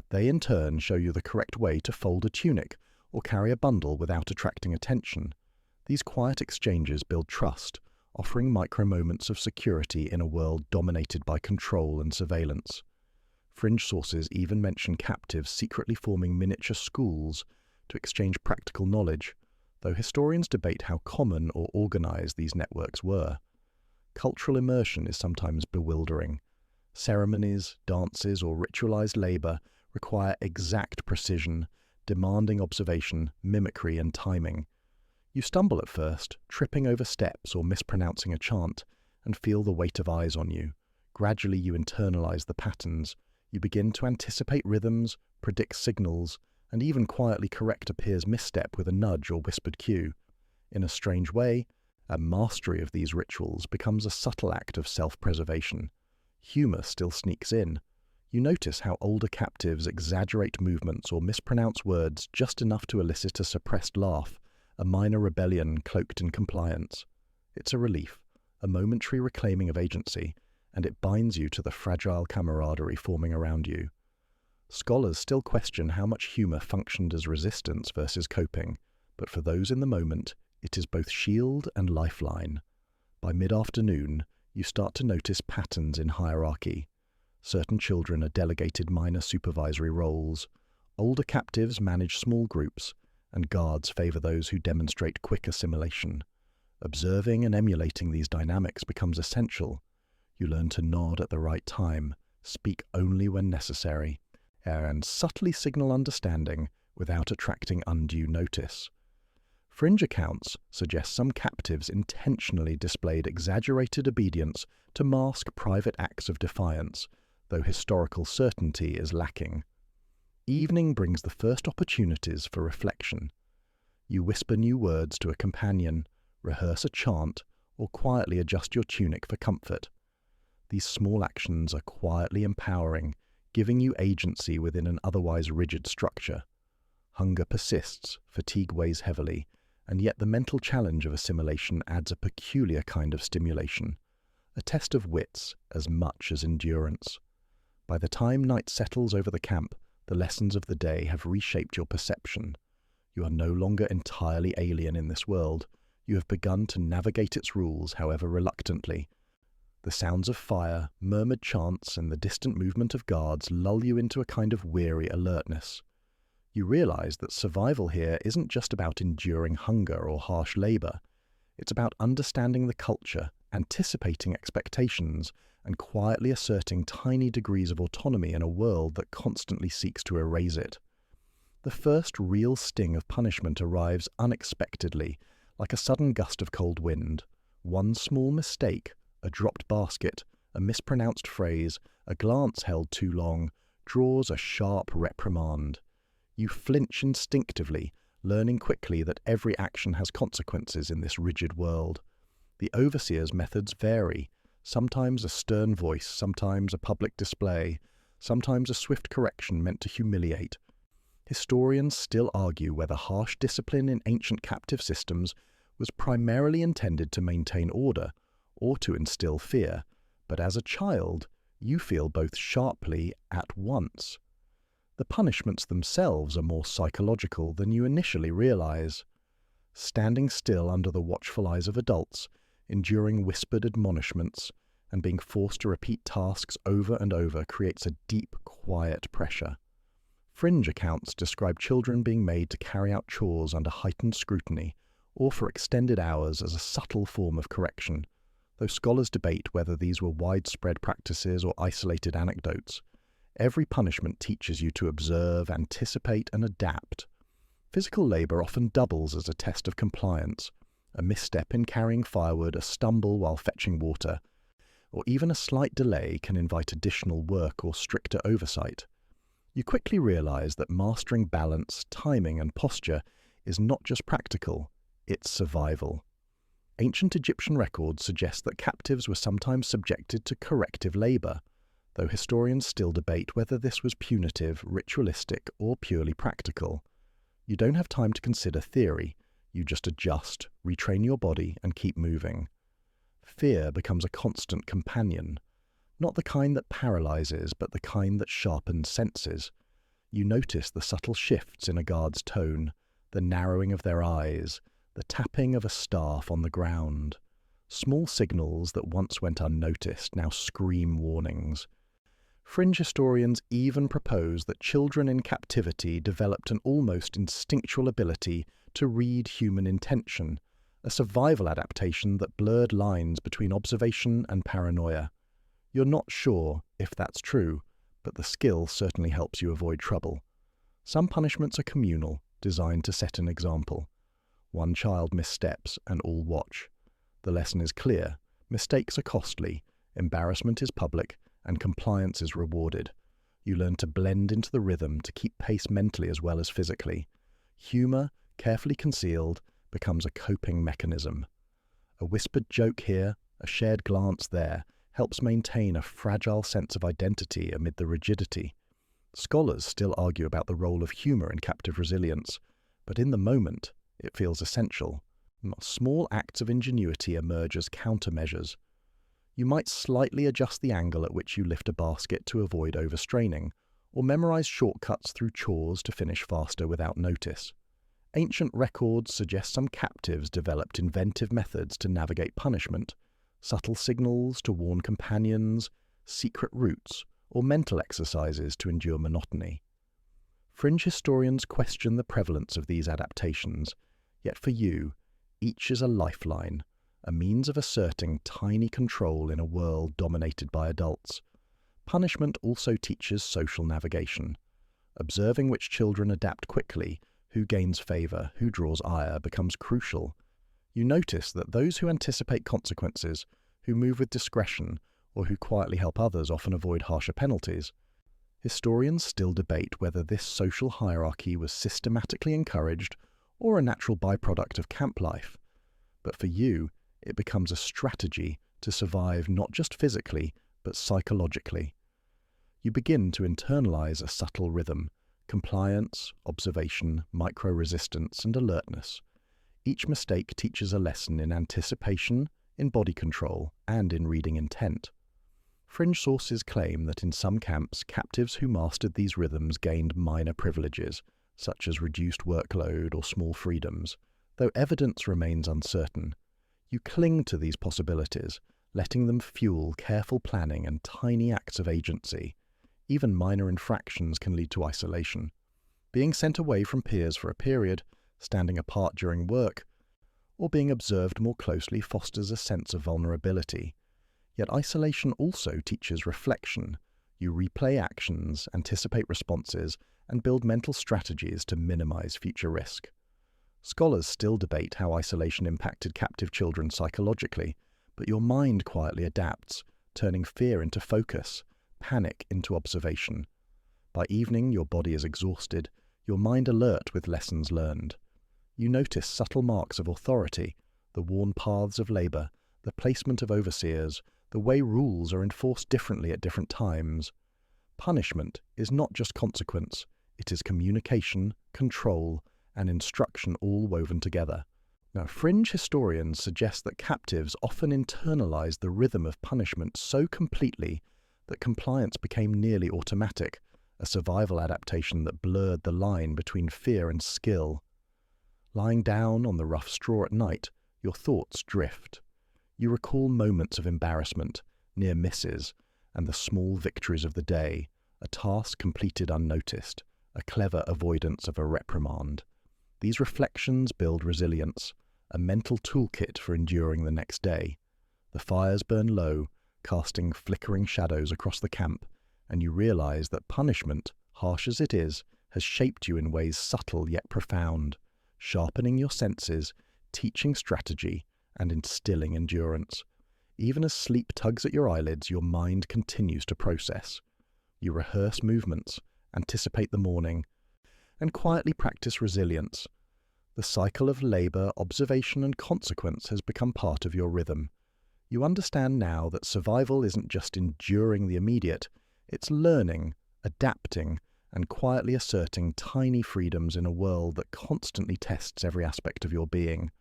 They in turn show you the correct way to fold a tunic or carry a bundle without attracting attention. These quiet exchanges build trust, offering micro moments of security in a world dominated by control and surveillance. Fringe sources even mention captives secretly forming miniature schools to exchange practical knowledge, though historians debate how common or organized these networks were. Cultural immersion is sometimes bewildering. Ceremonies, dances, or ritualized labor require exact precision, demanding observation, mimicry, and timing. You stumble at first, tripping over steps or mispronouncing a chant, and feel the weight of eyes on you. Gradually you internalize the patterns. You begin to anticipate rhythms, predict signals, and even quietly correct a peer's misstep with a nudge or whispered cue. In a strange way, a mastery of these rituals becomes a subtle act of self-preservation. Humor still sneaks in. You notice how older captives exaggerate movements or mispronounce words just enough to elicit a suppressed laugh, a minor rebellion cloaked in compliance. It's a relief, a momentary reclaiming of agency, and it binds you to the fragile camaraderie forming around you. Scholars still question how much humor functioned as resistance versus coping, but for those in the moment, it is both shield and lifeline. By mid-afternoon, you start to notice patterns in hierarchy. Certain children are delegated minor supervisory roles. Older captives manage small groups, and guards favor those who demonstrate quick assimilation. Observing and emulating these dynamics becomes essential. You learn to nod at the right time, speak only when necessary, and subtly signal understanding without attracting undue notice. Fringe accounts suggest some captives intentionally displayed exaggerated obedience to mask private acts of defiance, though historical certainty is lacking. Evening brings the first opportunities for reflection. You whisper new words to a companion, rehearse a chant, or quietly adjust your tunic for comfort. These small actions are quietly empowering, giving you agency within an otherwise rigid structure. Hunger persists, fatigue weighs heavily, and yet the mental challenge of assimilation adds a peculiar kind of stimulation, a test of wits as much as endurance. By the time night settles over the camp, the lessons of the day have reshaped your perception. You are no longer entirely alien in this world. You have begun to navigate its rules, however reluctantly. The sounds of fire, murmured chants, and the distant movement of guards lull you into a kind of weary alertness. You realize that survival here isn't just about enduring hunger or harsh labor. It's about understanding the culture, anticipating expectations, and quietly asserting tiny degrees of autonomy in a world that constantly seeks to erase it. The first real sting of punishment arrives unexpectedly, like a sudden gust of cold wind. One small mistake, a dropped basket, a mispronounced phrase, a glance held too long, draws a sharp reprimand. You flinch instinctively, learning quickly that every action has consequences in this rigid world. The overseer's methods vary, sometimes a stern voice, sometimes a public display, sometimes a swift correction meant to humiliate. Historians still argue whether harsh discipline in ancient captive systems was primarily intended to maintain order or to instill fear, but as a child, you feel both sharply at once. The punishments themselves are more psychological than you initially realize. Standing still under the watchful eyes of adults, enduring whispered admonishments, and being forced to repeat tasks over and over creates a deep, quiet pressure. Fringe accounts describe children being made to carry out chores under heightened scrutiny, or for extended hours as a subtle form of correction, though scholars debate whether these were widespread practices or isolated anecdotes. Every punishment teaches you to observe, anticipate, and adapt. Physical labor often doubles as a test of compliance. A misstep in carrying firewood, a stumble while fetching water, or even a slight delay can invite additional work or stricter oversight. You quickly realize that mastering balance, timing, and posture is not just practical, it's survival. Ancient Egyptian records suggest that captives were sometimes subjected to corrective labor, though historians still debate whether this was punitive, ritualistic, or purely practical. You don't have time to consider theory, you just adjust, retrain your body, and keep moving. Fear becomes a constant companion, not the kind that paralyzes, but the kind that sharpens senses. You notice the subtle shifts in a guard's tone, the narrowing of their eyes, the tapping of a staff on the ground. Small signals that once went unnoticed now scream warnings. Fringe historians even propose that children in captivity developed an almost instinctual ability to read human intention, a survival adaptation that blurred lines between observation and paranoia. You're not sure if that's true, but the skill certainly helps you avoid trouble. Some punishments are communal, designed to set an example. One child missteps and all watch. The lesson is clear. Mistakes are costly, embarrassment is public, and compliance is rewarded. You learn to blend into the rhythm to keep pace mentally as well as physically. Humor, carefully concealed, becomes a coping mechanism. A whispered joke here, a shared glance there, helps maintain a fragile sense of identity amid the rigidity. Scholars still argue about the role of humor in captive resilience, but in the moment, it feels essential. Small acts of ingenuity emerge as countermeasures. You might slightly adjust the angle at which you lift a basket to avoid overstraining, or memorize shortcuts through chores to finish faster without notice. Ancient records suggest some captives developed inventive methods to navigate punishment, subtle signals to warn companions, secret routes, or mental exercises to endure monotony. Fringe historians question the prevalence of these adaptations, yet for you, each is a lifeline, a means of asserting tiny control in a world dominated by adults. Punishment also teaches social navigation. Observing which children adapt quickly, who gains favor, who draws ire, becomes crucial. You notice that those who anticipate consequences, who move with discretion, or who quietly help others often avoid harsher penalties. Historians still debate whether this social hierarchy was systematically encouraged or a natural byproduct of camp life. But for you, it becomes a strategy to survive not just physically, but psychologically. You begin to internalize a subtle rhythm: compliance, observation, micro-resistance, and alertness. Each mistake teaches a lesson in anticipation, in body control, and in reading intent. Fringe sources claim that in some camps, captives who mastered these rhythms gained minor privileges, such as reduced workload or small freedoms, Though evidence remains uncertain, you cling to these possibilities, letting them fuel careful planning and tiny acts of agency. Even minor infractions can lead to isolation. Being sent away from peers for a period, standing apart during work, or being observed more closely fosters a sense of vulnerability. Yet isolation also teaches reflection. You replay actions, anticipate responses, and build mental strategies to minimize future risk. Scholars still debate how isolation impacted captive children psychologically, but your mind quietly adapts, turning fear into focus, panic into observation. By evening, your body is exhausted, your mind alert with lessons learned. You notice subtle marks of authority, the worn paths of labor, the placement of overseers, the way rules are enforced differently at different times. Punishment is not just consequence, it is communication, control, and instruction all woven together. Now, fringe historians suggest that captives often internalized the rhythm of punishment so completely that compliance became nearly automatic, a survival adaptation that blurred the line between fear and skill. Lying down on the rough straw at night, your thoughts drift. You recall moments of embarrassment, near misses, and the small victories of the day, a task completed unnoticed, a clever avoidance of a reprimand. These reflections build resilience, a mental toolkit for enduring the next day. The fires burn low, casting flickering shadows across the camp, and you realize that punishment, harsh as it is, has shaped you in ways subtle yet profound, sharpening your senses, teaching strategy, and instilling endurance. Even as sleep tugs at your eyelids, your mind continues to process. You rehearse movements, anticipate the morning, and quietly practice resilience. The cycle of labor, observation, and consequence has become part of your rhythm. You understand now that survival isn't just enduring the immediate, it's learning, adapting, and quietly asserting tiny freedoms in a world that constantly tests every aspect of your being.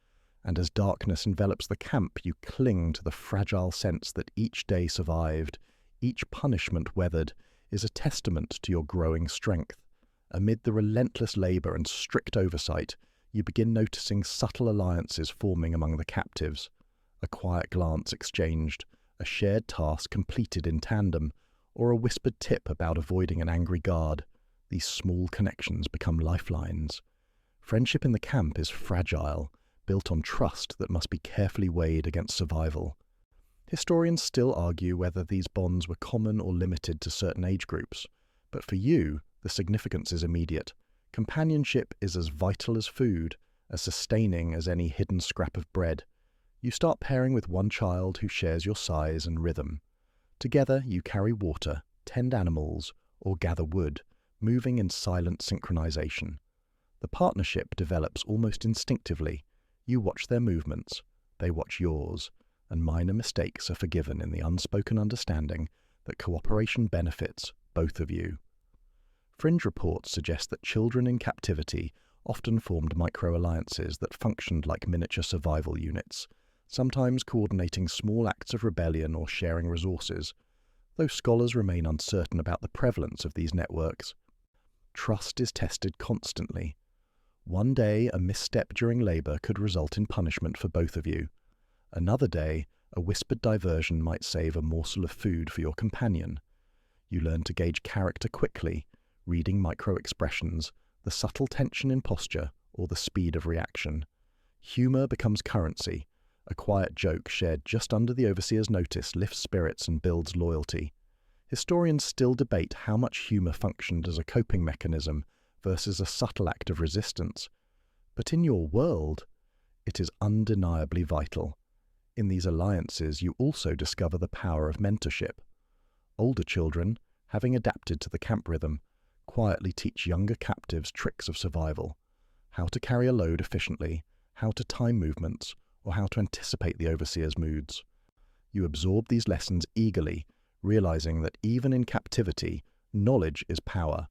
And as darkness envelops the camp, you cling to the fragile sense that each day survived, each punishment weathered, is a testament to your growing strength. Amid the relentless labor and strict oversight, you begin noticing subtle alliances forming among the captives. A quiet glance exchanged, a shared task completed in tandem, or a whispered tip about avoiding an angry guard. These small connections become lifelines. Friendship in the camp is fragile, built on trust that must be carefully weighed against survival. Historians still argue whether these bonds were common or limited to certain age groups, but for you, the significance is immediate. Companionship is as vital as food, as sustaining as any hidden scrap of bread. You start pairing with one child who shares your size and rhythm. Together you carry water, tend animals, or gather wood, moving in silent synchronization. The partnership develops almost instinctively. You watch their movements, they watch yours, and minor mistakes are forgiven in the unspoken understanding that cooperation benefits both of you. Fringe reports suggest that children in captivity often formed micro-alliances that functioned like miniature survival units, sometimes coordinating small acts of rebellion or sharing resources, though scholars remain uncertain about the prevalence of these networks. Trust is tested constantly. One day, a misstep during labor could result in punishment for both of you. Another day, a whispered diversion might save a morsel of food for your companion. You learn to gauge character quickly, reading micro-expressions, the subtle tension in posture, or the speed of reaction. Humor becomes currency. A quiet joke shared just under the overseer's notice lifts spirits and builds loyalty. Historians still debate how much humor functioned as a coping mechanism versus a subtle act of resistance. But in your world, it is undeniably vital. In these alliances, you also discover the power of mentorship. Older children, having adapted to the camp rhythm, quietly teach younger captives tricks of survival, how to carry a load efficiently, how to time movements, or how to anticipate the overseer's moods. You absorb these lessons eagerly, realizing that even in captivity, knowledge is power.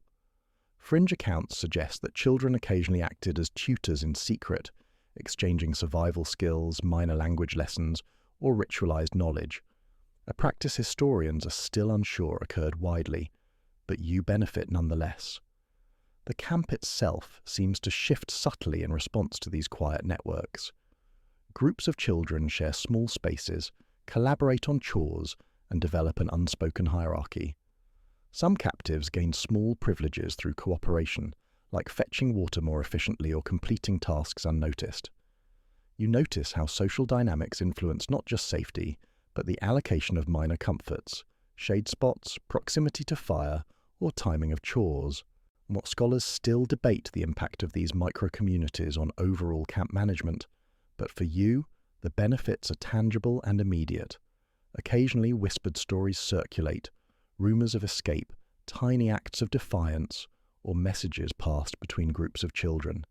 Fringe accounts suggest that children occasionally acted as tutors in secret, exchanging survival skills, minor language lessons, or ritualized knowledge. A practice historians are still unsure occurred widely, but you benefit nonetheless. The camp itself seems to shift subtly in response to these quiet networks. Groups of children share small spaces, collaborate on chores, and develop an unspoken hierarchy. Some captives gain small privileges through cooperation, like fetching water more efficiently or completing tasks unnoticed. You notice how social dynamics influence not just safety, but the allocation of minor comforts, shade spots, proximity to fire, or timing of chores. What scholars still debate the impact of these micro-communities on overall camp management, but for you, the benefits are tangible and immediate. Occasionally whispered stories circulate, rumors of escape, tiny acts of defiance, or messages passed between groups of children.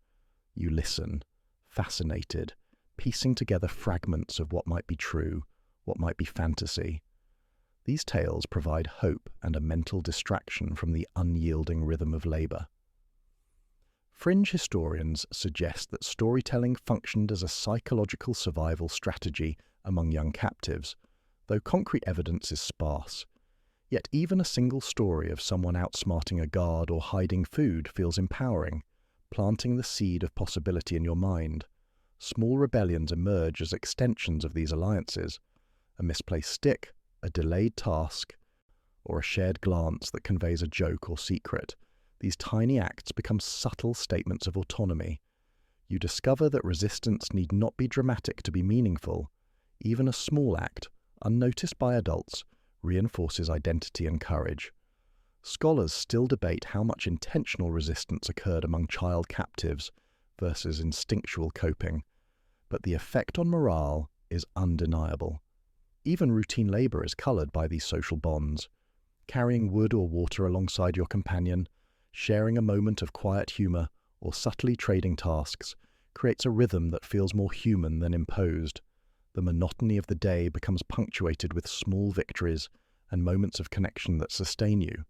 You listen, fascinated, piecing together fragments of what might be true, what might be fantasy. These tales provide hope and a mental distraction from the unyielding rhythm of labor. Fringe historians suggest that storytelling functioned as a psychological survival strategy among young captives, though concrete evidence is sparse. Yet even a single story of someone outsmarting a guard or hiding food feels empowering, planting the seed of possibility in your mind. Small rebellions emerge as extensions of these alliances. A misplaced stick, a delayed task, or a shared glance that conveys a joke or secret. These tiny acts become subtle statements of autonomy. You discover that resistance need not be dramatic to be meaningful. Even a small act, unnoticed by adults, reinforces identity and courage. Scholars still debate how much intentional resistance occurred among child captives versus instinctual coping, but the effect on morale is undeniable. Even routine labor is colored by these social bonds. Carrying wood or water alongside your companion, sharing a moment of quiet humor, or subtly trading tasks creates a rhythm that feels more human than imposed. The monotony of the day becomes punctuated with small victories and moments of connection that sustain you.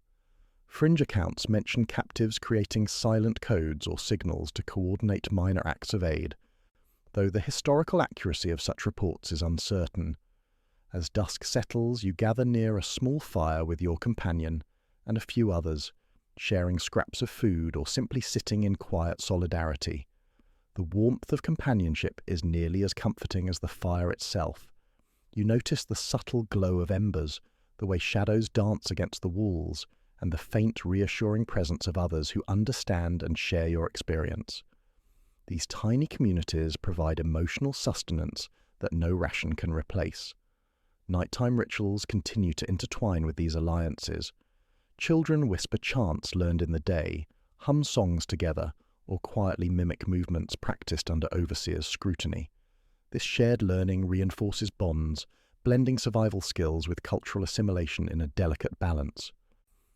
Fringe accounts mention captives creating silent codes or signals to coordinate minor acts of aid, though the historical accuracy of such reports is uncertain. As dusk settles, you gather near a small fire with your companion and a few others, sharing scraps of food or simply sitting in quiet solidarity. The warmth of companionship is nearly as comforting as the fire itself. You notice the subtle glow of embers, the way shadows dance against the walls, and the faint, reassuring presence of others who understand and share your experience. These tiny communities provide emotional sustenance that no ration can replace. Nighttime rituals continue to intertwine with these alliances. Children whisper chants learned in the day, hum songs together, or quietly mimic movements practiced under overseers' scrutiny. This shared learning reinforces bonds, blending survival skills with cultural assimilation in a delicate balance.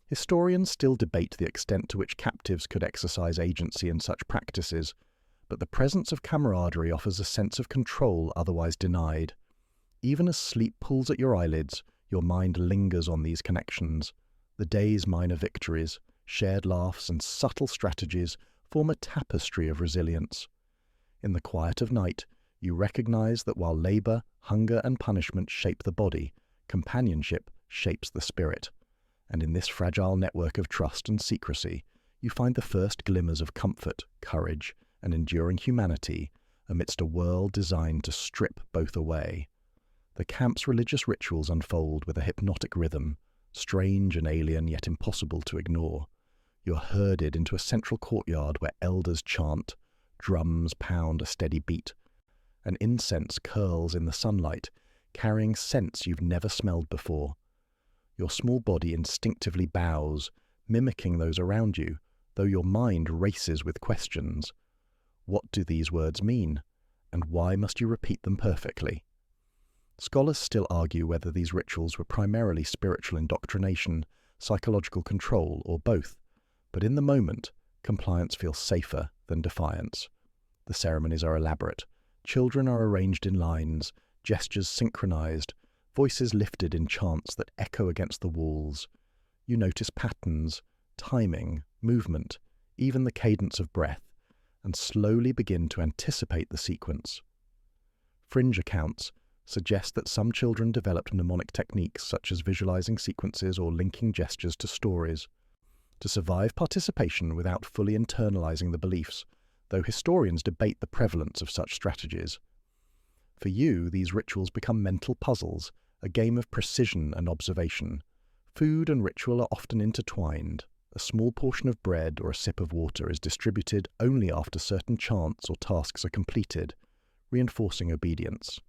Historians still debate the extent to which captives could exercise agency in such practices, but the presence of camaraderie offers a sense of control otherwise denied. Even as sleep pulls at your eyelids, your mind lingers on these connections. The day's minor victories, shared laughs, and subtle strategies form a tapestry of resilience. In the quiet of night, you recognize that while labor, hunger, and punishment shape the body, companionship shapes the spirit. And in this fragile network of trust and secrecy, you find the first glimmers of comfort, courage, and enduring humanity amidst a world designed to strip both away. The camp's religious rituals unfold with a hypnotic rhythm, strange and alien yet impossible to ignore. You're herded into a central courtyard where elders chant, drums pound a steady beat, and incense curls in the sunlight, carrying scents you've never smelled before. Your small body instinctively bows, mimicking those around you, though your mind races with questions. What do these words mean? And why must you repeat them perfectly? Scholars still argue whether these rituals were primarily spiritual indoctrination, psychological control, or both. But in the moment, compliance feels safer than defiance. The ceremonies are elaborate. Children are arranged in lines, gestures synchronized, voices lifted in chants that echo against the walls. You notice patterns, timing, movement, even the cadence of breath, and slowly begin to anticipate the sequence. Fringe accounts suggest that some children developed mnemonic techniques such as visualizing sequences or linking gestures to stories. to survive participation without fully internalizing the beliefs, though historians debate the prevalence of such strategies. For you, these rituals become mental puzzles, a game of precision and observation. Food and ritual are often intertwined. A small portion of bread or a sip of water is distributed only after certain chants or tasks are completed, reinforcing obedience.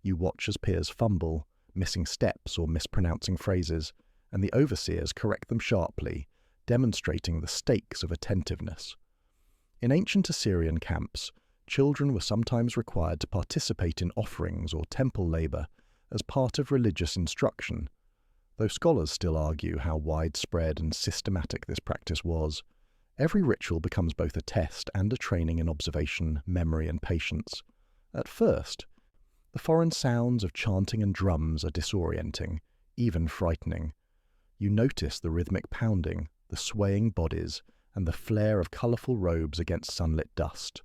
You watch as peers fumble, missing steps or mispronouncing phrases, and the overseers correct them sharply, demonstrating the stakes of attentiveness. In ancient Assyrian camps, children were sometimes required to participate in offerings or temple labor as part of religious instruction, though scholars still argue how widespread and systematic this practice was. Every ritual becomes both a test and a training in observation, memory, and patience. At first, the foreign sounds of chanting and drums are disorienting, even frightening. You notice the rhythmic pounding, the swaying bodies, and the flare of colourful robes against sunlit dust.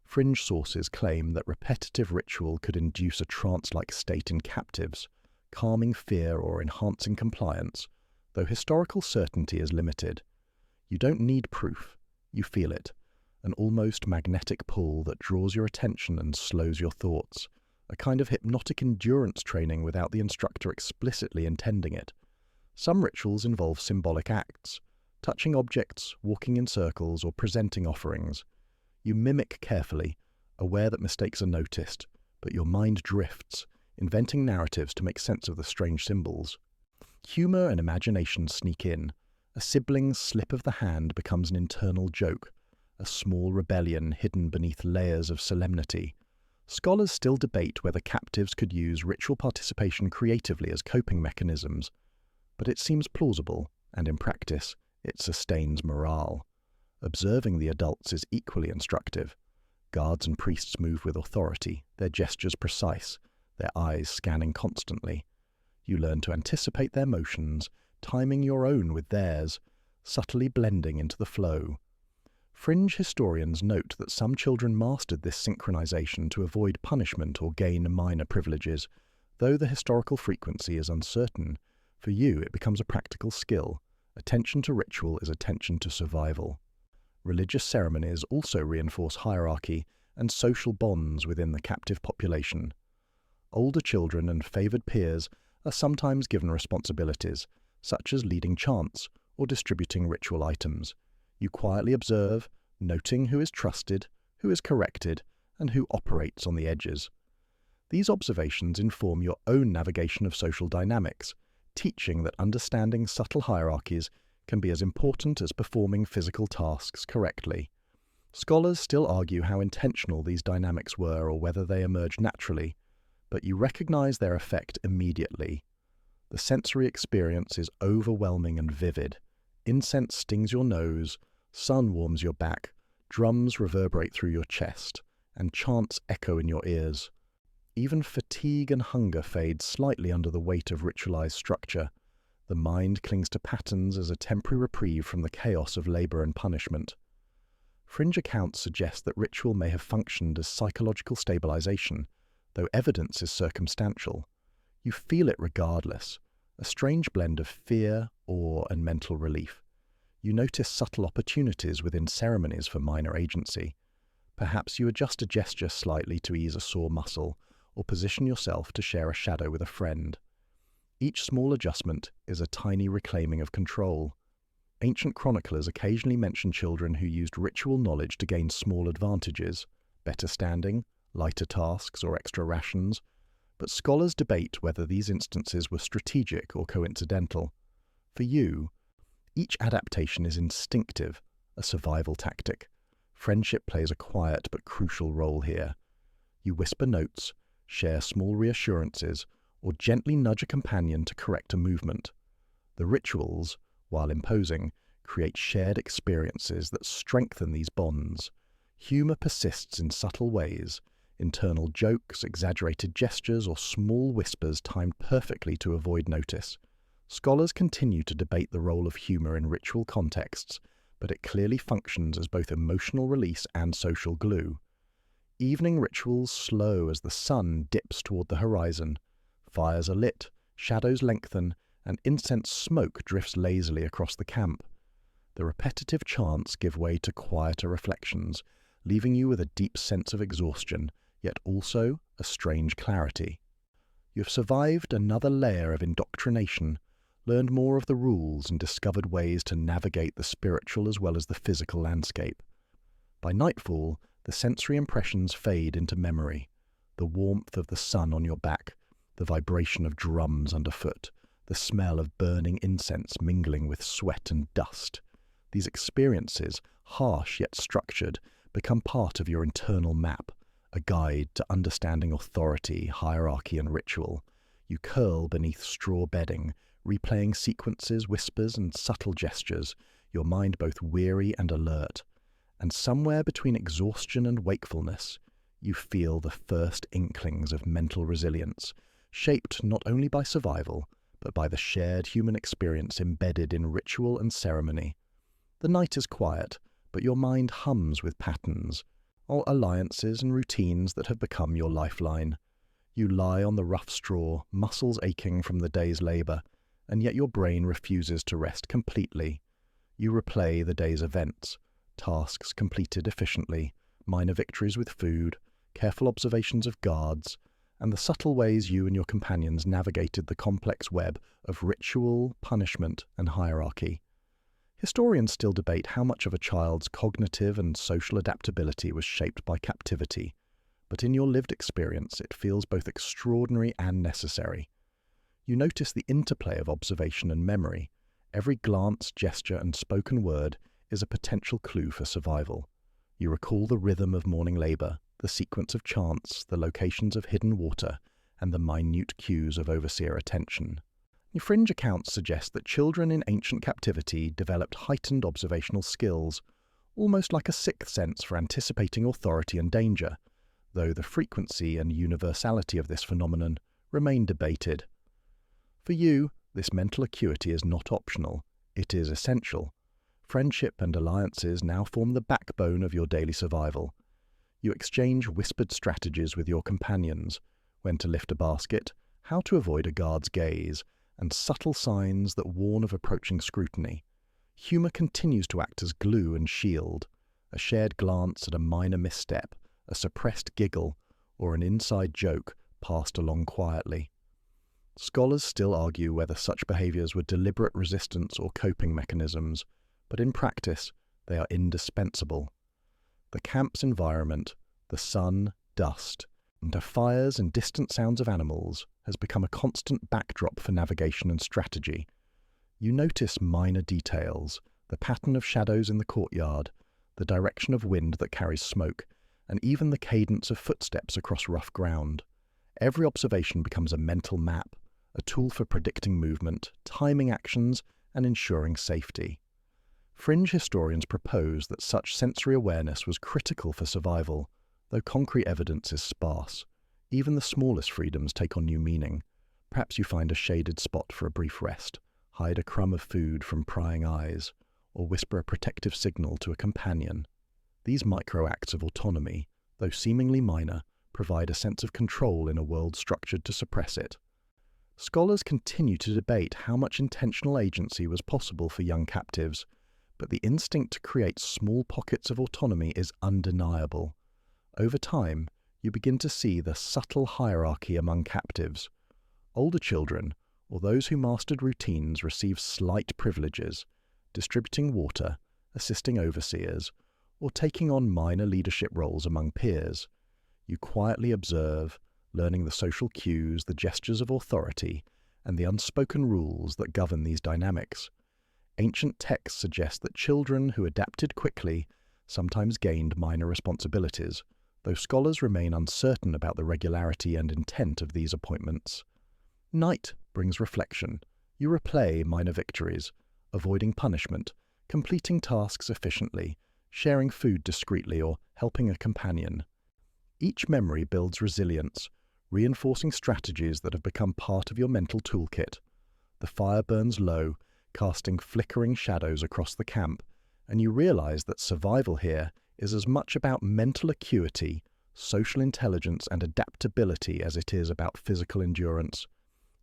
Fringe sources claim that repetitive ritual could induce a trance-like state in captives, calming fear or enhancing compliance, though historical certainty is limited. You don't need proof, you feel it, an almost magnetic pull that draws your attention and slows your thoughts, a kind of hypnotic endurance training without the instructor explicitly intending it. Some rituals involve symbolic acts, touching objects, walking in circles, or presenting offerings. You mimic carefully, aware that mistakes are noticed, but your mind drifts, inventing narratives to make sense of the strange symbols. Humour and imagination sneak in. A sibling's slip of the hand becomes an internal joke, a small rebellion hidden beneath layers of solemnity. Scholars still debate whether captives could use ritual participation creatively as coping mechanisms, but it seems plausible, and in practice, it sustains morale. Observing the adults is equally instructive. Guards and priests move with authority, their gestures precise, their eyes scanning constantly. You learn to anticipate their motions, timing your own with theirs, subtly blending into the flow. Fringe historians note that some children mastered this synchronization to avoid punishment or gain minor privileges. Though the historical frequency is uncertain, for you it becomes a practical skill. Attention to ritual is attention to survival. Religious ceremonies also reinforce hierarchy and social bonds within the captive population. Older children and favoured peers are sometimes given responsibilities, such as leading chants or distributing ritual items. You quietly observe, noting who is trusted, who is corrected, and who operates on the edges. These observations inform your own navigation of social dynamics, teaching that understanding subtle hierarchies can be as important as performing physical tasks correctly. Scholars still argue how intentional these dynamics were or whether they emerged naturally, but you recognize their effect immediately. The sensory experience is overwhelming and vivid. Incense stings your nose, sun warms your back, drums reverberate through your chest, and chants echo in your ears. Even fatigue and hunger fade slightly under the weight of ritualized structure. The mind clings to patterns as a temporary reprieve from the chaos of labor and punishment. Fringe accounts suggest that ritual may have functioned as psychological stabilization, though evidence is circumstantial. You feel it regardless, a strange blend of fear, awe, and mental relief. You notice subtle opportunities within ceremonies for minor agency. Perhaps you adjust a gesture slightly to ease a sore muscle, or position yourself to share a shadow with a friend. Each small adjustment is a tiny reclaiming of control. Ancient chroniclers occasionally mention children who used ritual knowledge to gain small advantages, better standing, lighter tasks, or extra rations, but scholars debate whether these instances were strategic or coincidental. For you, each adaptation is instinctive, a survival tactic. Friendship plays a quiet but crucial role here. You whisper notes, share small reassurances, or gently nudge a companion to correct a movement. The rituals, while imposing, create shared experiences that strengthen these bonds. Humour persists in subtle ways, internal jokes, exaggerated gestures, or small whispers timed perfectly to avoid notice. Scholars continue to debate the role of humour in ritual contexts, but it clearly functions as both emotional release and social glue. Evening rituals slow as the sun dips toward the horizon. Fires are lit, shadows lengthen, and incense smoke drifts lazily across the camp. The repetitive chants give way to quieter reflections, leaving you with a deep sense of exhaustion, yet also a strange clarity. You have survived another layer of indoctrination, learned more of the rules and discovered ways to navigate the spiritual as well as the physical landscape. By nightfall, the sensory impressions fade into memory. The warmth of the sun on your back, the vibration of drums underfoot, the smell of burning incense mingling with sweat and dust. These experiences, harsh yet structured, become part of your internal map, a guide to understanding authority, hierarchy, and ritual. You curl beneath straw bedding, replaying sequences, whispers, and subtle gestures, your mind both weary and alert. And somewhere between exhaustion and wakefulness, you feel the first inklings of mental resilience, shaped not only by survival, but by the shared human experience embedded in ritual and ceremony. The night is quiet, but your mind hums with patterns, all alliances and routines that have become your lifeline. You lie on the rough straw, muscles aching from the day's labor, and yet your brain refuses to rest completely. You replay the day's events, tasks completed efficiently, minor victories with food, careful observations of guards, and the subtle ways you and your companions navigated the complex web of ritual, punishment, and hierarchy. Historians still debate how much of a child's cognitive and social adaptability was shaped by captivity, but in your lived experience it feels both extraordinary and necessary. You notice the interplay of observation and memory. Every glance, gesture, and spoken word is a potential clue for survival. You recall the rhythm of morning labor, the sequence of chants, the locations of hidden water, and the minute cues of overseer attention. Fringe accounts suggest that children in ancient captivity developed heightened observational skills, almost like a sixth sense for anticipating authority and danger, though the frequency and universality of this phenomenon remain debated. For you, this mental acuity is not optional, it is essential. Friendship and alliances now form the backbone of your daily survival. You exchange whispered strategies with your companions, when to lift a basket, how to avoid a guard's gaze, and subtle signs that warn of approaching scrutiny. Humor continues to act as glue and shield. A shared glance at a minor misstep, a suppressed giggle, or an inside joke passed along quietly. Scholars still argue whether such behaviors were deliberate resistance or coping mechanisms, but in practice, they are indispensable. The camp's environment, the sun, dust, and the fires and distant sounds of animals has become a constant backdrop for navigation and strategy. You notice minor details, the pattern of shadows in the courtyard, the direction of wind that carries smoke, and even the cadence of footsteps across rough ground. Every observation becomes a mental map, a tool for predicting movement, timing actions, and ensuring safety. Fringe historians propose that such sensory awareness was critical for survival, though concrete evidence is sparse. Even the smallest freedoms take on new meaning. Perhaps you find a shaded spot for a brief rest, hide a crumb of food from prying eyes, or whisper a protective signal to a companion. These micro-acts of autonomy, though seemingly minor, provide a sense of control in a world structured to suppress it. Scholars continue to debate how much intentional agency was possible for young captives, but the instinct to create small pockets of autonomy is undeniable. Over time, you begin to see the subtle hierarchy among captives. Older children, or those who mastered routines, receive slight privileges, distributing water, assisting overseers, or taking on minor leadership roles among peers. You quietly observe, learning the social cues, the gestures of authority, and the unspoken rules that govern these dynamics. Ancient texts suggest that children who adapted quickly sometimes gained minor responsibilities, though scholars remain uncertain about the regularity and intent of these appointments. Night brings reflection. You replay minor victories, avoiding punishment, completing tasks efficiently, sharing food discreetly, or helping a companion. Each memory builds resilience, reinforcing strategies that have become part of your mental toolkit. The fire burns low, casting flickering shadows across the camp, and you realize that survival here is as much about mental acuity, social intelligence, and adaptability as it is about physical endurance.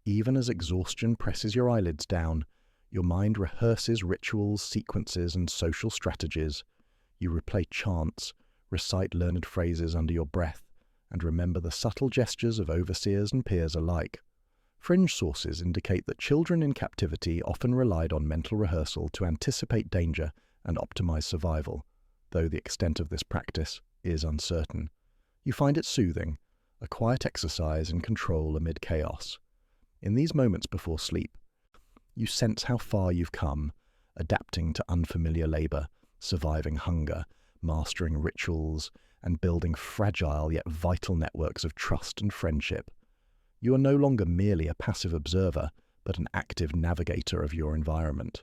Even as exhaustion presses your eyelids down, Your mind rehearses rituals, sequences, and social strategies. You replay chants, recite learned phrases under your breath, and remember the subtle gestures of overseers and peers alike. Fringe sources indicate that children in captivity often relied on mental rehearsal to anticipate danger and optimize survival, though the extent of this practice is uncertain. You find it soothing, a quiet exercise in control amid chaos. In these moments before sleep, you sense how far you've come, adapting to unfamiliar labor, surviving hunger, mastering rituals, and building fragile yet vital networks of trust and friendship. You are no longer merely a passive observer, but an active navigator of your environment.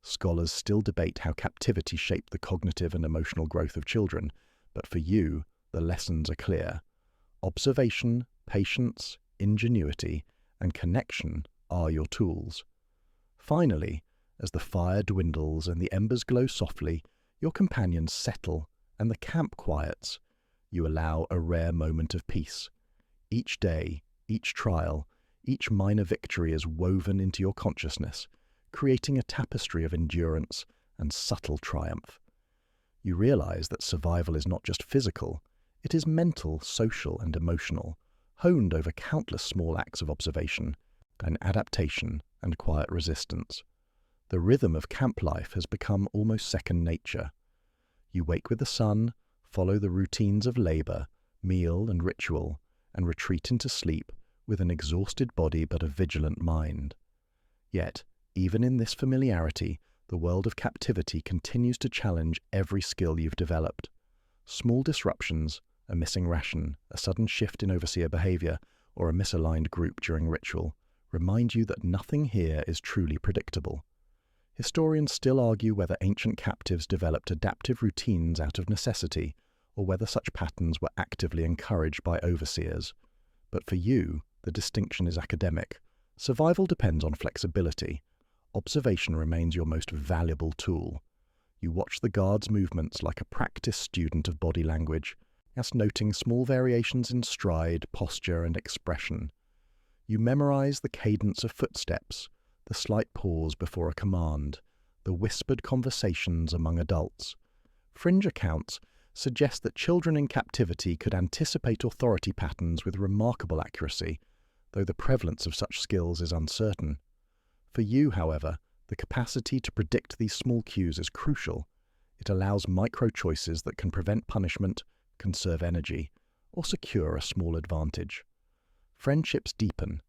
Scholars still debate how captivity shaped the cognitive and emotional growth of children, but for you, the lessons are clear. Observation, patience, ingenuity, and connection are your tools. Finally, as the fire dwindles and the embers glow softly, your companions settle and the camp quiets. You allow a rare moment of peace. Each day, each trial, each minor victory is woven into your consciousness, creating a tapestry of endurance and subtle triumph. You realize that survival is not just physical, it is mental, social, and emotional, honed over countless small acts of observation, and adaptation and quiet resistance. The rhythm of camp life has become almost second nature. You wake with the sun, follow the routines of labor, meal, and ritual, and retreat into sleep with an exhausted body but a vigilant mind. Yet, even in this familiarity, the world of captivity continues to challenge every skill you've developed. Small disruptions, a missing ration, a sudden shift in overseer behavior, or a misaligned group during ritual, remind you that nothing here is truly predictable. Historians still argue whether ancient captives developed adaptive routines out of necessity, or whether such patterns were actively encouraged by overseers. But for you, the distinction is academic. Survival depends on flexibility. Observation remains your most valuable tool. You watch the guard's movements like a practiced student of body language, as noting small variations in stride, posture, and expression. You memorize the cadence of footsteps, the slight pause before a command, the whispered conversations among adults. Fringe accounts suggest that children in captivity could anticipate authority patterns with remarkable accuracy, though the prevalence of such skills is uncertain. For you, however, the capacity to predict these small cues is crucial. It allows micro-choices that can prevent punishment, conserve energy, or secure a small advantage. Friendships deepen.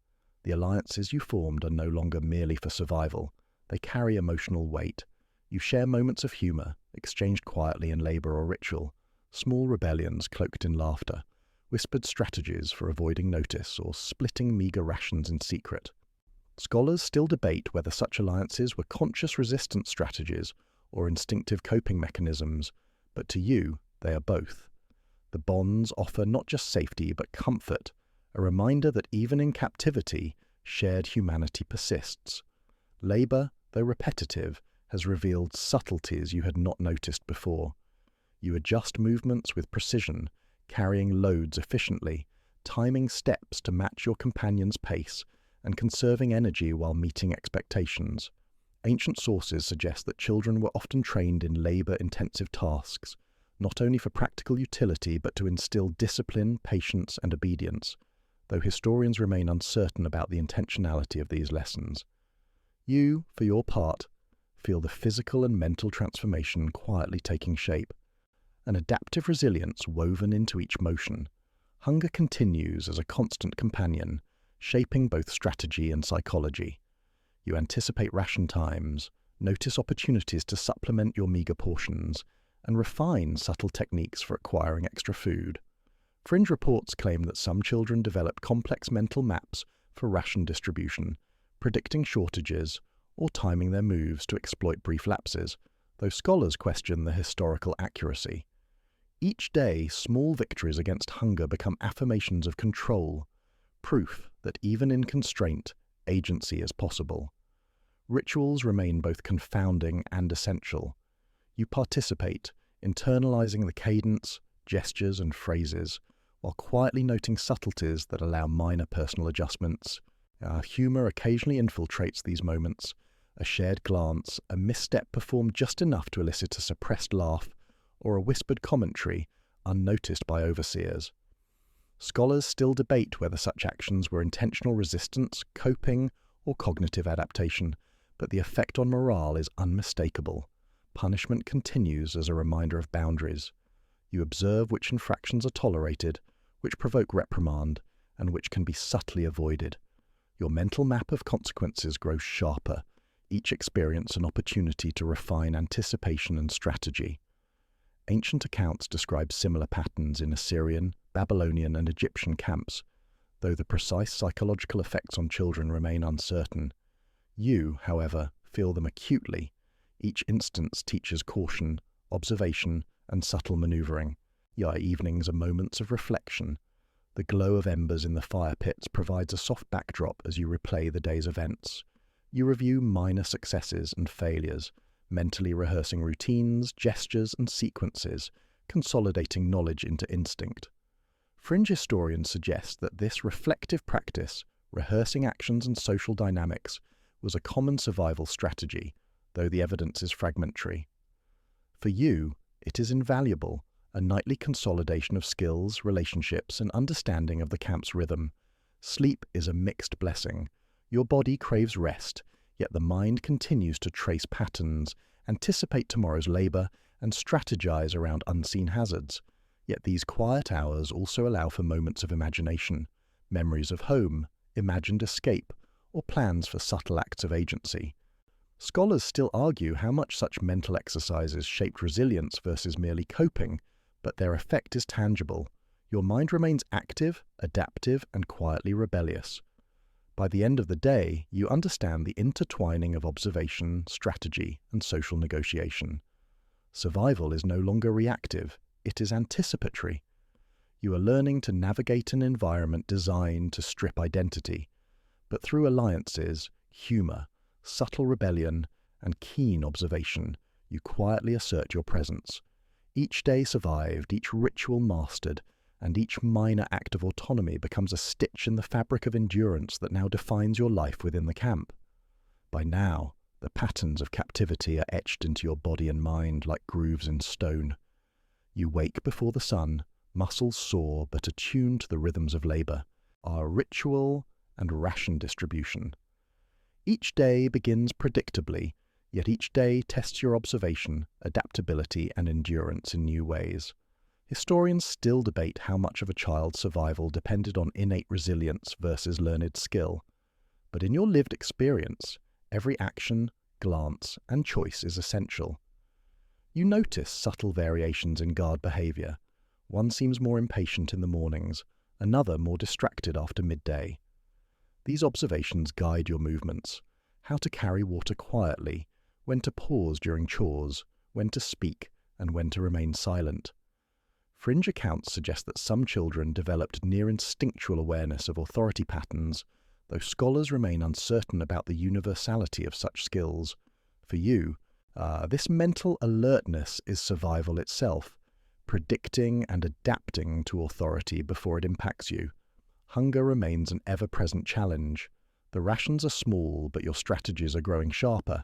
The alliances you formed are no longer merely for survival. They carry emotional weight. You share moments of humor, exchanged quietly in labor or ritual, small rebellions cloaked in laughter, whispered strategies for avoiding notice, or splitting meager rations in secret. Scholars still debate whether such alliances were conscious resistance strategies or instinctive coping mechanisms, but to you, they are both. The bonds offer not just safety but comfort, a reminder that even in captivity, shared humanity persists. Labor, though repetitive, has revealed subtleties you had not noticed before. You adjust movements with precision, carrying loads efficiently, timing steps to match your companion's pace, and conserving energy while meeting expectations. Ancient sources suggest that children were often trained in labor-intensive tasks, not only for practical utility but to instill discipline, patience, and obedience, though historians remain uncertain about the intentionality of these lessons. You, for your part, feel the physical and mental transformation quietly taking shape, an adaptive resilience woven into each motion. Hunger continues as a constant companion, shaping both strategy and psychology. You anticipate ration times, notice opportunities to supplement your meager portions, and refine subtle techniques for acquiring extra food. Fringe reports claim that some children develop complex mental maps for ration distribution, predicting shortages, or timing their moves to exploit brief lapses, though scholars question the historical accuracy. Each day, small victories against hunger become affirmations of control, proof that even in constraint, agency is possible. Rituals remain both confounding and essential. You participate, internalizing the cadence, gestures, and phrases, while quietly noting subtleties that allow minor personal adjustments. Humor occasionally infiltrates these moments, A shared glance, a misstep performed just enough to elicit a suppressed laugh, or a whispered commentary unnoticed by overseers. Scholars still debate whether such actions were intentional resistance, coping, or cognitive adaptation, but the effect on morale is unmistakable. Punishment continues as a reminder of boundaries. You observe which infractions are tolerated, which provoke reprimand, and which can be subtly avoided. Your mental map of consequences grows sharper, each experience an opportunity to refine anticipation and strategy. Ancient accounts describe similar patterns in Assyrian, Babylonian, and Egyptian camps, though the precise psychological effects on children remain uncertain. You, however, feel them acutely. Each instance teaches caution, observation, and subtle maneuvering. Your evenings are moments of reflection. The glow of embers in the fire pits provides a soft backdrop as you replay the day's events. You review minor successes and failures, mentally rehearsing routines, gestures, and sequences, consolidating knowledge into instinct. Fringe historians suggest that this reflective practice, rehearsing actions and social dynamics, was a common survival strategy, though the evidence is fragmentary. For you, it is invaluable, a nightly consolidation of skills, relationships, and understanding of the camp's rhythm. Sleep is a mixed blessing. Your body craves rest, yet the mind continues to trace patterns, anticipate tomorrow's labor, and strategize around unseen hazards. Yet these quiet hours also allow for moments of imagination, memories of home, imagined escape, or plans for subtle acts of agency. Scholars still argue how much such mental exercises shaped resilience versus merely coping, but their effect is tangible. Your mind remains active, adaptive, and quietly rebellious. By the end of the day, you understand the intertwining of observation, strategy, and social negotiation. Survival is no longer reactive, it is anticipatory. You are learning to navigate an environment designed to strip identity, but through alliances, humor, subtle rebellion, and keen observation, you quietly assert your presence. Each day survived, each ritual mastered, and each minor act of autonomy becomes a stitch in the fabric of endurance that now defines your life within the camp. By now, the patterns of captivity are etched into your body and mind like grooves in stone. You wake before the sun, muscles sore but attuned to the rhythms of labor, our ritual and ration distribution. Each day begins predictably, yet each day tests your observation, adaptability, and endurance in new ways. Historians still debate how much of a child's survival depended on innate resilience versus learned skill. But in your lived experience, every action, glance, and choice is essential. You notice subtle variations in guard behavior. One seems more impatient in the mornings, another more distracted after midday. These observations guide your movements, how to carry water quietly, when to pause during chores, when to speak, and when to remain silent. Fringe accounts suggest that some children developed near instinctual awareness of authority patterns, though scholars remain uncertain about the universality of such skills. For you, this mental alertness is survival itself, predicting and adapting to authority before it impacts you. Hunger remains an ever-present challenge. The rations are small, but your strategies are growing sharper.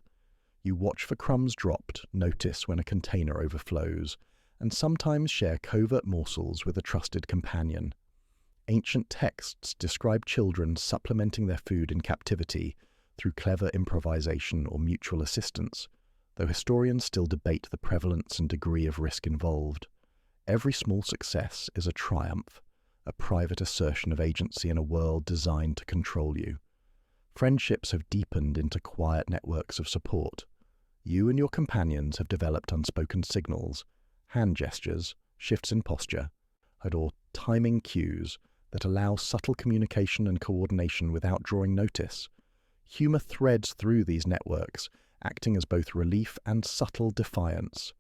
You watch for crumbs dropped, notice when a container overflows, and sometimes share covert morsels with a trusted companion. Ancient texts describe children supplementing their food in captivity through clever improvisation or mutual assistance, though historians still debate the prevalence and degree of risk involved. Every small success is a triumph, a private assertion of agency in a world designed to control you. Friendships have deepened into quiet networks of support. You and your companions have developed unspoken signals, hand gestures, shifts in posture, or timing cues that allow subtle communication and coordination without drawing notice. Humor threads through these networks, acting as both relief and subtle defiance.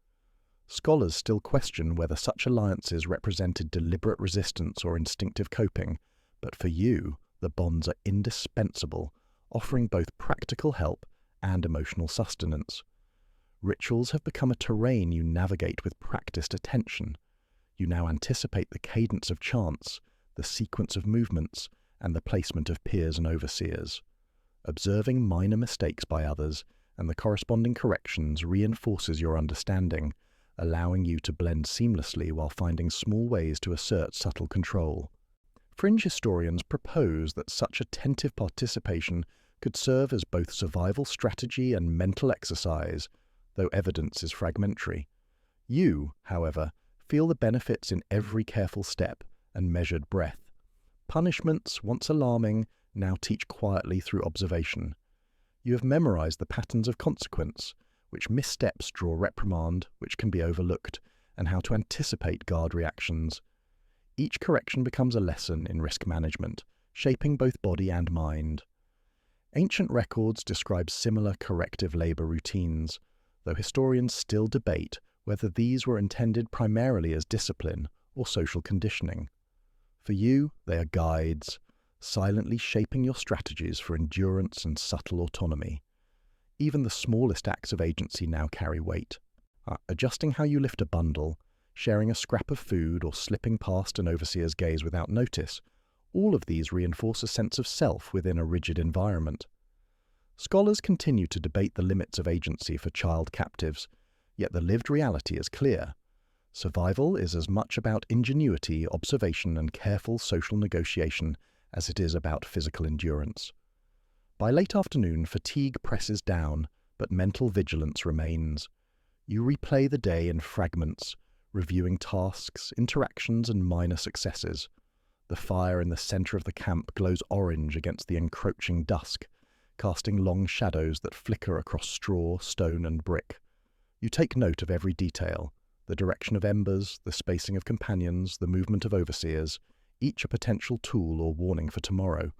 Scholars still question whether such alliances represented deliberate resistance or instinctive coping, but for you, the bonds are indispensable, offering both practical help and emotional sustenance. Rituals have become a terrain you navigate with practiced attention. You now anticipate the cadence of chants, the sequence of movements, and the placement of peers and overseers. Observing minor mistakes by others and the corresponding corrections reinforces your understanding, allowing you to blend seamlessly while finding small ways to assert subtle control. Fringe historians propose that such attentive participation could serve as both survival strategy and mental exercise, though evidence is fragmentary. You, however, feel the benefits in every careful step and measured breath. Punishments, once alarming, now teach quietly through observation. You have memorized the patterns of consequence, which missteps draw reprimand, which can be overlooked, and how to anticipate guard reactions. Each correction becomes a lesson in risk management, shaping both body and mind. Ancient records describe similar corrective labor routines, though historians still debate whether these were intended primarily as discipline or social conditioning. For you, they are guides, silently shaping your strategies for endurance and subtle autonomy. Even the smallest acts of agency now carry weight. Adjusting how you lift a bundle, sharing a scrap of food, or slipping past an overseer's gaze without notice, all of these reinforce a sense of self within a rigid environment. Scholars continue to debate the limits of agency for child captives, yet the lived reality is clear. Survival is as much about ingenuity, observation, and careful social negotiation as it is about physical endurance. By late afternoon, fatigue presses down, but mental vigilance remains. You replay the day in fragments, reviewing tasks, interactions, and minor successes. The fire in the center of the camp glows orange against the encroaching dusk, casting long shadows that flicker across straw, stone, and brick. You take note of every detail, the direction of embers, the spacing of companions, the movement of overseers, each a potential tool or warning for tomorrow.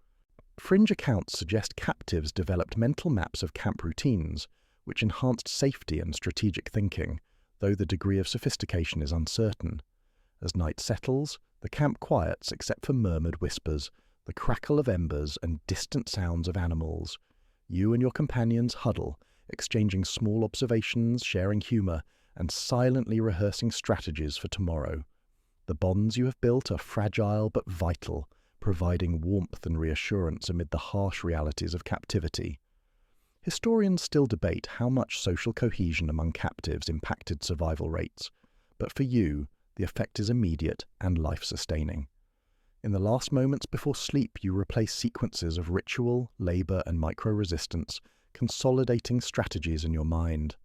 Fringe accounts suggest captives developed mental maps of camp routines, which enhanced safety and strategic thinking, though the degree of sophistication is uncertain. As night settles, the camp quiets except for murmured whispers, the crackle of embers, and distant sounds of animals. You and your companions huddle, exchanging small observations, sharing humor, and silently rehearsing strategies for tomorrow. The bonds you have built are fragile but vital, providing warmth and reassurance amid the harsh realities of captivity. Historians still debate how much social cohesion among captives impacted survival rates, but for you, the effect is immediate and life-sustaining. In the last moments before sleep, you replace sequences of ritual, labor, and micro-resistance, consolidating strategies in your mind.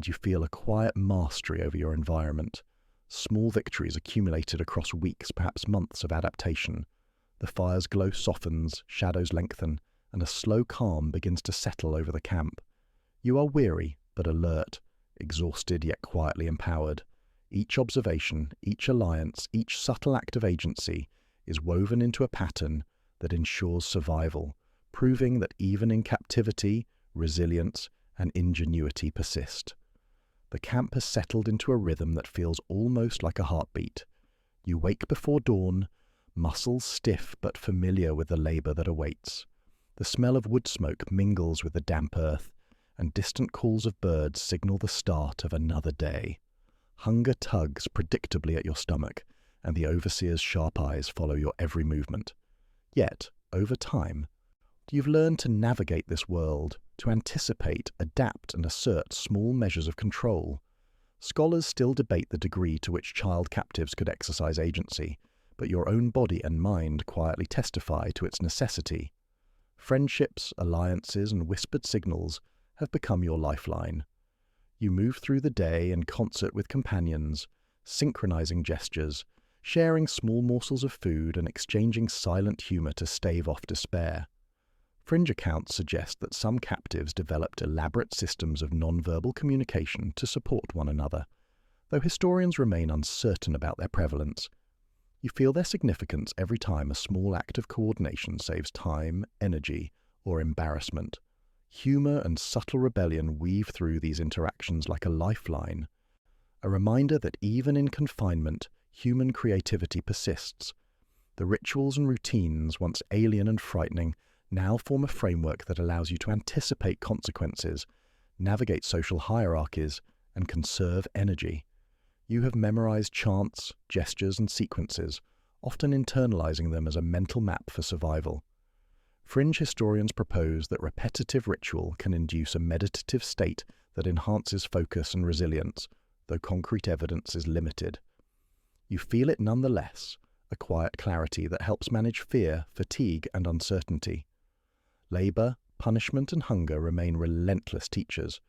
You feel a quiet mastery over your environment. Small victories accumulated across weeks, perhaps months of adaptation. The fire's glow softens, shadows lengthen, and a slow calm begins to settle over the camp. You are weary but alert, exhausted yet quietly empowered. Each observation, each alliance, each subtle act of agency is woven into a pattern that ensures survival, proving that even in captivity, resilience and ingenuity persist. The camp has settled into a rhythm that feels almost like a heartbeat. You wake before dawn, muscles stiff but familiar with the labor that awaits. The smell of wood smoke mingles with the damp earth, and distant calls of birds signal the start of another day. Hunger tugs predictably at your stomach, and the overseer's sharp eyes follow your every movement. Yet, over time, you've learned to navigate this world, to anticipate, adapt, and assert small measures of control. Scholars still debate the degree to which child captives could exercise agency, but your own body and mind quietly testify to its necessity. Friendships, alliances, and whispered signals have become your lifeline. You move through the day in concert with companions, synchronizing gestures, sharing small morsels of food, and exchanging silent humor to stave off despair. Fringe accounts suggest that some captives developed elaborate systems of nonverbal communication to support one another, though historians remain uncertain about their prevalence. You feel their significance every time a small act of coordination saves time, energy, or embarrassment. Humor and subtle rebellion weave through these interactions like a lifeline, a reminder that even in confinement, human creativity persists. The rituals and routines, once alien and frightening, now form a framework that allows you to anticipate consequences, navigate social hierarchies, and conserve energy. You have memorized chants, gestures, and sequences, often internalizing them as a mental map for survival. Fringe historians propose that repetitive ritual can induce a meditative state that enhances focus and resilience, though concrete evidence is limited. You feel it nonetheless, a quiet clarity that helps manage fear, fatigue, and uncertainty. Labor, punishment, and hunger remain relentless teachers.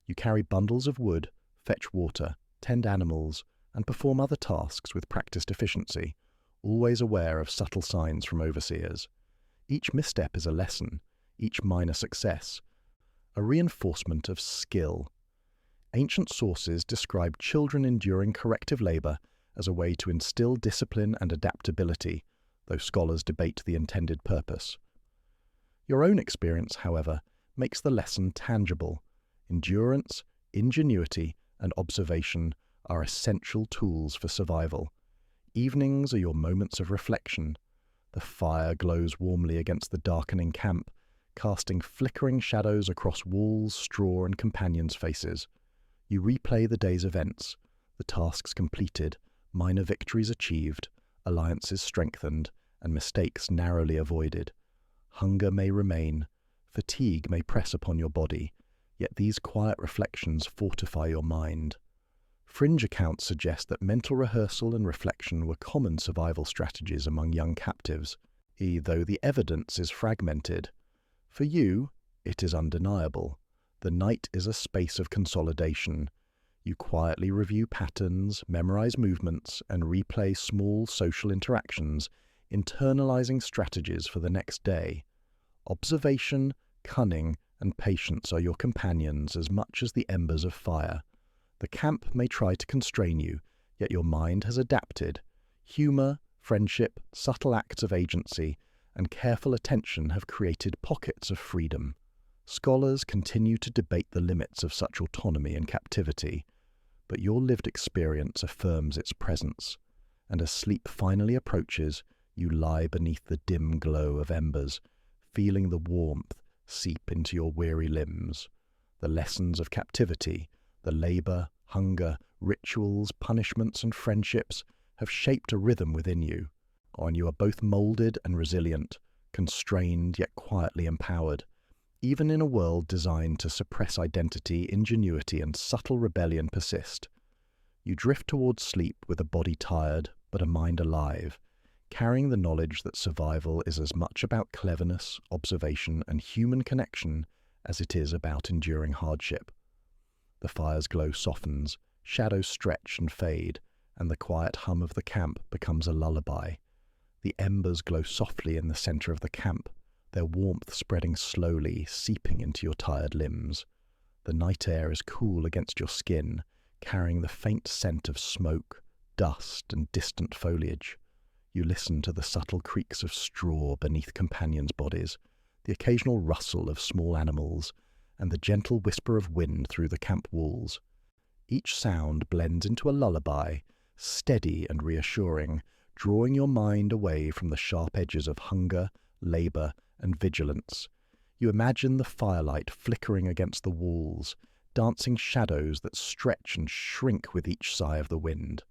You carry bundles of wood, fetch water, tend animals, and perform other tasks with practiced efficiency, always aware of subtle signs from overseers. Each misstep is a lesson, each minor success, a reinforcement of skill. Ancient sources describe children enduring corrective labor as a way to instill discipline and adaptability, though scholars debate the intended purpose. Your own experience, however, makes the lesson tangible. Endurance, ingenuity, and observation are essential tools for survival. Evenings are your moments of reflection. The fire glows warmly against the darkening camp, casting flickering shadows across walls, straw, and companions' faces. You replay the day's events, the tasks completed, minor victories achieved, alliances strengthened, and mistakes narrowly avoided. Hunger may remain, fatigue may press upon your body, yet these quiet reflections fortify your mind. Fringe accounts suggest that mental rehearsal and reflection were common survival strategies among young captives, though the evidence is fragmented. For you, it is undeniable. The night is a space of consolidation. You quietly review patterns, memorize movements, and replay small social interactions, internalizing strategies for the next day. Observation, cunning, and patience are your companions as much as the embers of fire. The camp may try to constrain you, yet your mind has adapted. Humor, friendship, subtle acts of agency, and careful attention have created pockets of freedom. Scholars continue to debate the limits of such autonomy in captivity, but your lived experience affirms its presence, and as sleep finally approaches, you lie beneath the dim glow of embers, feeling the warmth seep into your weary limbs. The lessons of captivity, the labor, hunger, rituals, punishments, and friendships have shaped a rhythm within you, and you are both molded and resilient, constrained yet quietly empowered. Even in a world designed to suppress identity, ingenuity, and subtle rebellion persist. You drift towards sleep with a body tired, but a mind alive, carrying the knowledge that survival is as much about cleverness, observation, and human connection as it is about enduring hardship. The fire's glow softens, shadows stretch and fade, and the quiet hum of the camp becomes a lullaby. The embers glow softly in the center of the camp, their warmth spreading slowly, seeping into your tired limbs. The night air is cool against your skin, carrying the faint scent of smoke, dust, and distant foliage. You listen to the subtle creaks of straw beneath companions' bodies, the occasional rustle of small animals, and the gentle whisper of wind through the camp walls. Each sound blends into a lullaby, steady and reassuring, drawing your mind away from the sharp edges of hunger, labor, and vigilance. You imagine the firelight flickering against the walls, dancing shadows that stretch and shrink with each sigh of the wind.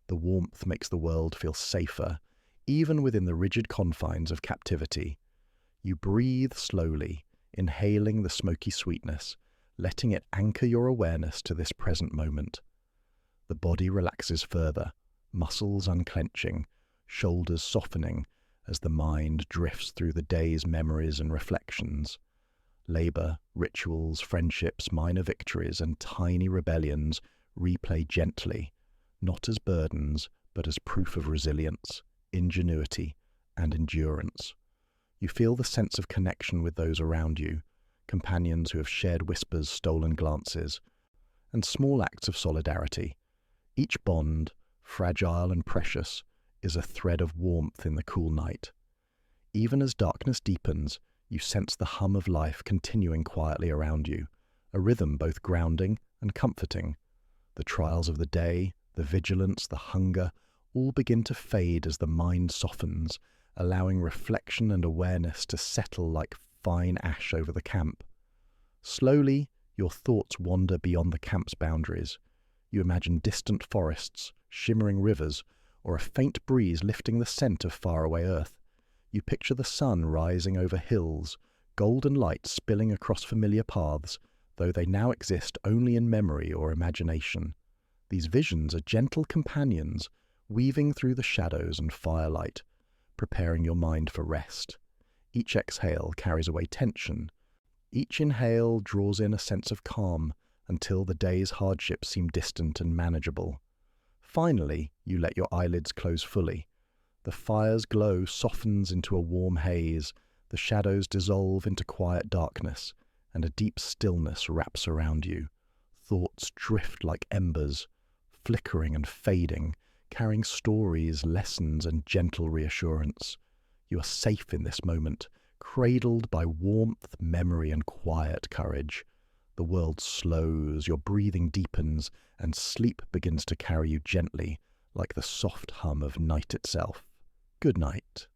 The warmth makes the world feel safer, even within the rigid confines of captivity. You breathe slowly, inhaling the smoky sweetness, letting it anchor your awareness to this present moment. The body relaxes further, muscles unclenching, shoulders softening, as the mind drifts through the day's memories and reflections. Labor, rituals, friendships, minor victories, and tiny rebellions replay gently, not as burdens, but as proof of resilience, ingenuity, and endurance. You feel the sense of connection with those around you, companions who have shared whispers, stolen glances, and small acts of solidarity. Each bond, fragile and precious, is a thread of warmth in the cool night. Even as darkness deepens, you sense the hum of life continuing quietly around you, a rhythm both grounding and comforting. The trials of the day, the vigilance, the hunger, all begin to fade as the mind softens, allowing reflection and awareness to settle like fine ash over the camp. Slowly, your thoughts wander beyond the camp's boundaries. You imagine distant forests, shimmering rivers, or a faint breeze lifting the scent of faraway earth. You picture the sun rising over hills, golden light spilling across familiar paths, though they now exist only in memory or imagination. These visions are gentle companions, weaving through the shadows and firelight, preparing your mind for rest. Each exhale carries away tension. Each inhale draws in a sense of calm until the day's hardships seem distant and manageable. Finally, you let your eyelids close fully. The fire's glow softens into a warm haze, the shadows dissolve into quiet darkness, and a deep stillness wraps around you. Thoughts drift like embers, flickering and fading, carrying stories, lessons, and gentle reassurance. You are safe in this moment, cradled by warmth, memory, and quiet courage. The world slows, your breathing deepens, and sleep begins to carry you gently, like the soft hum of night itself. Good night.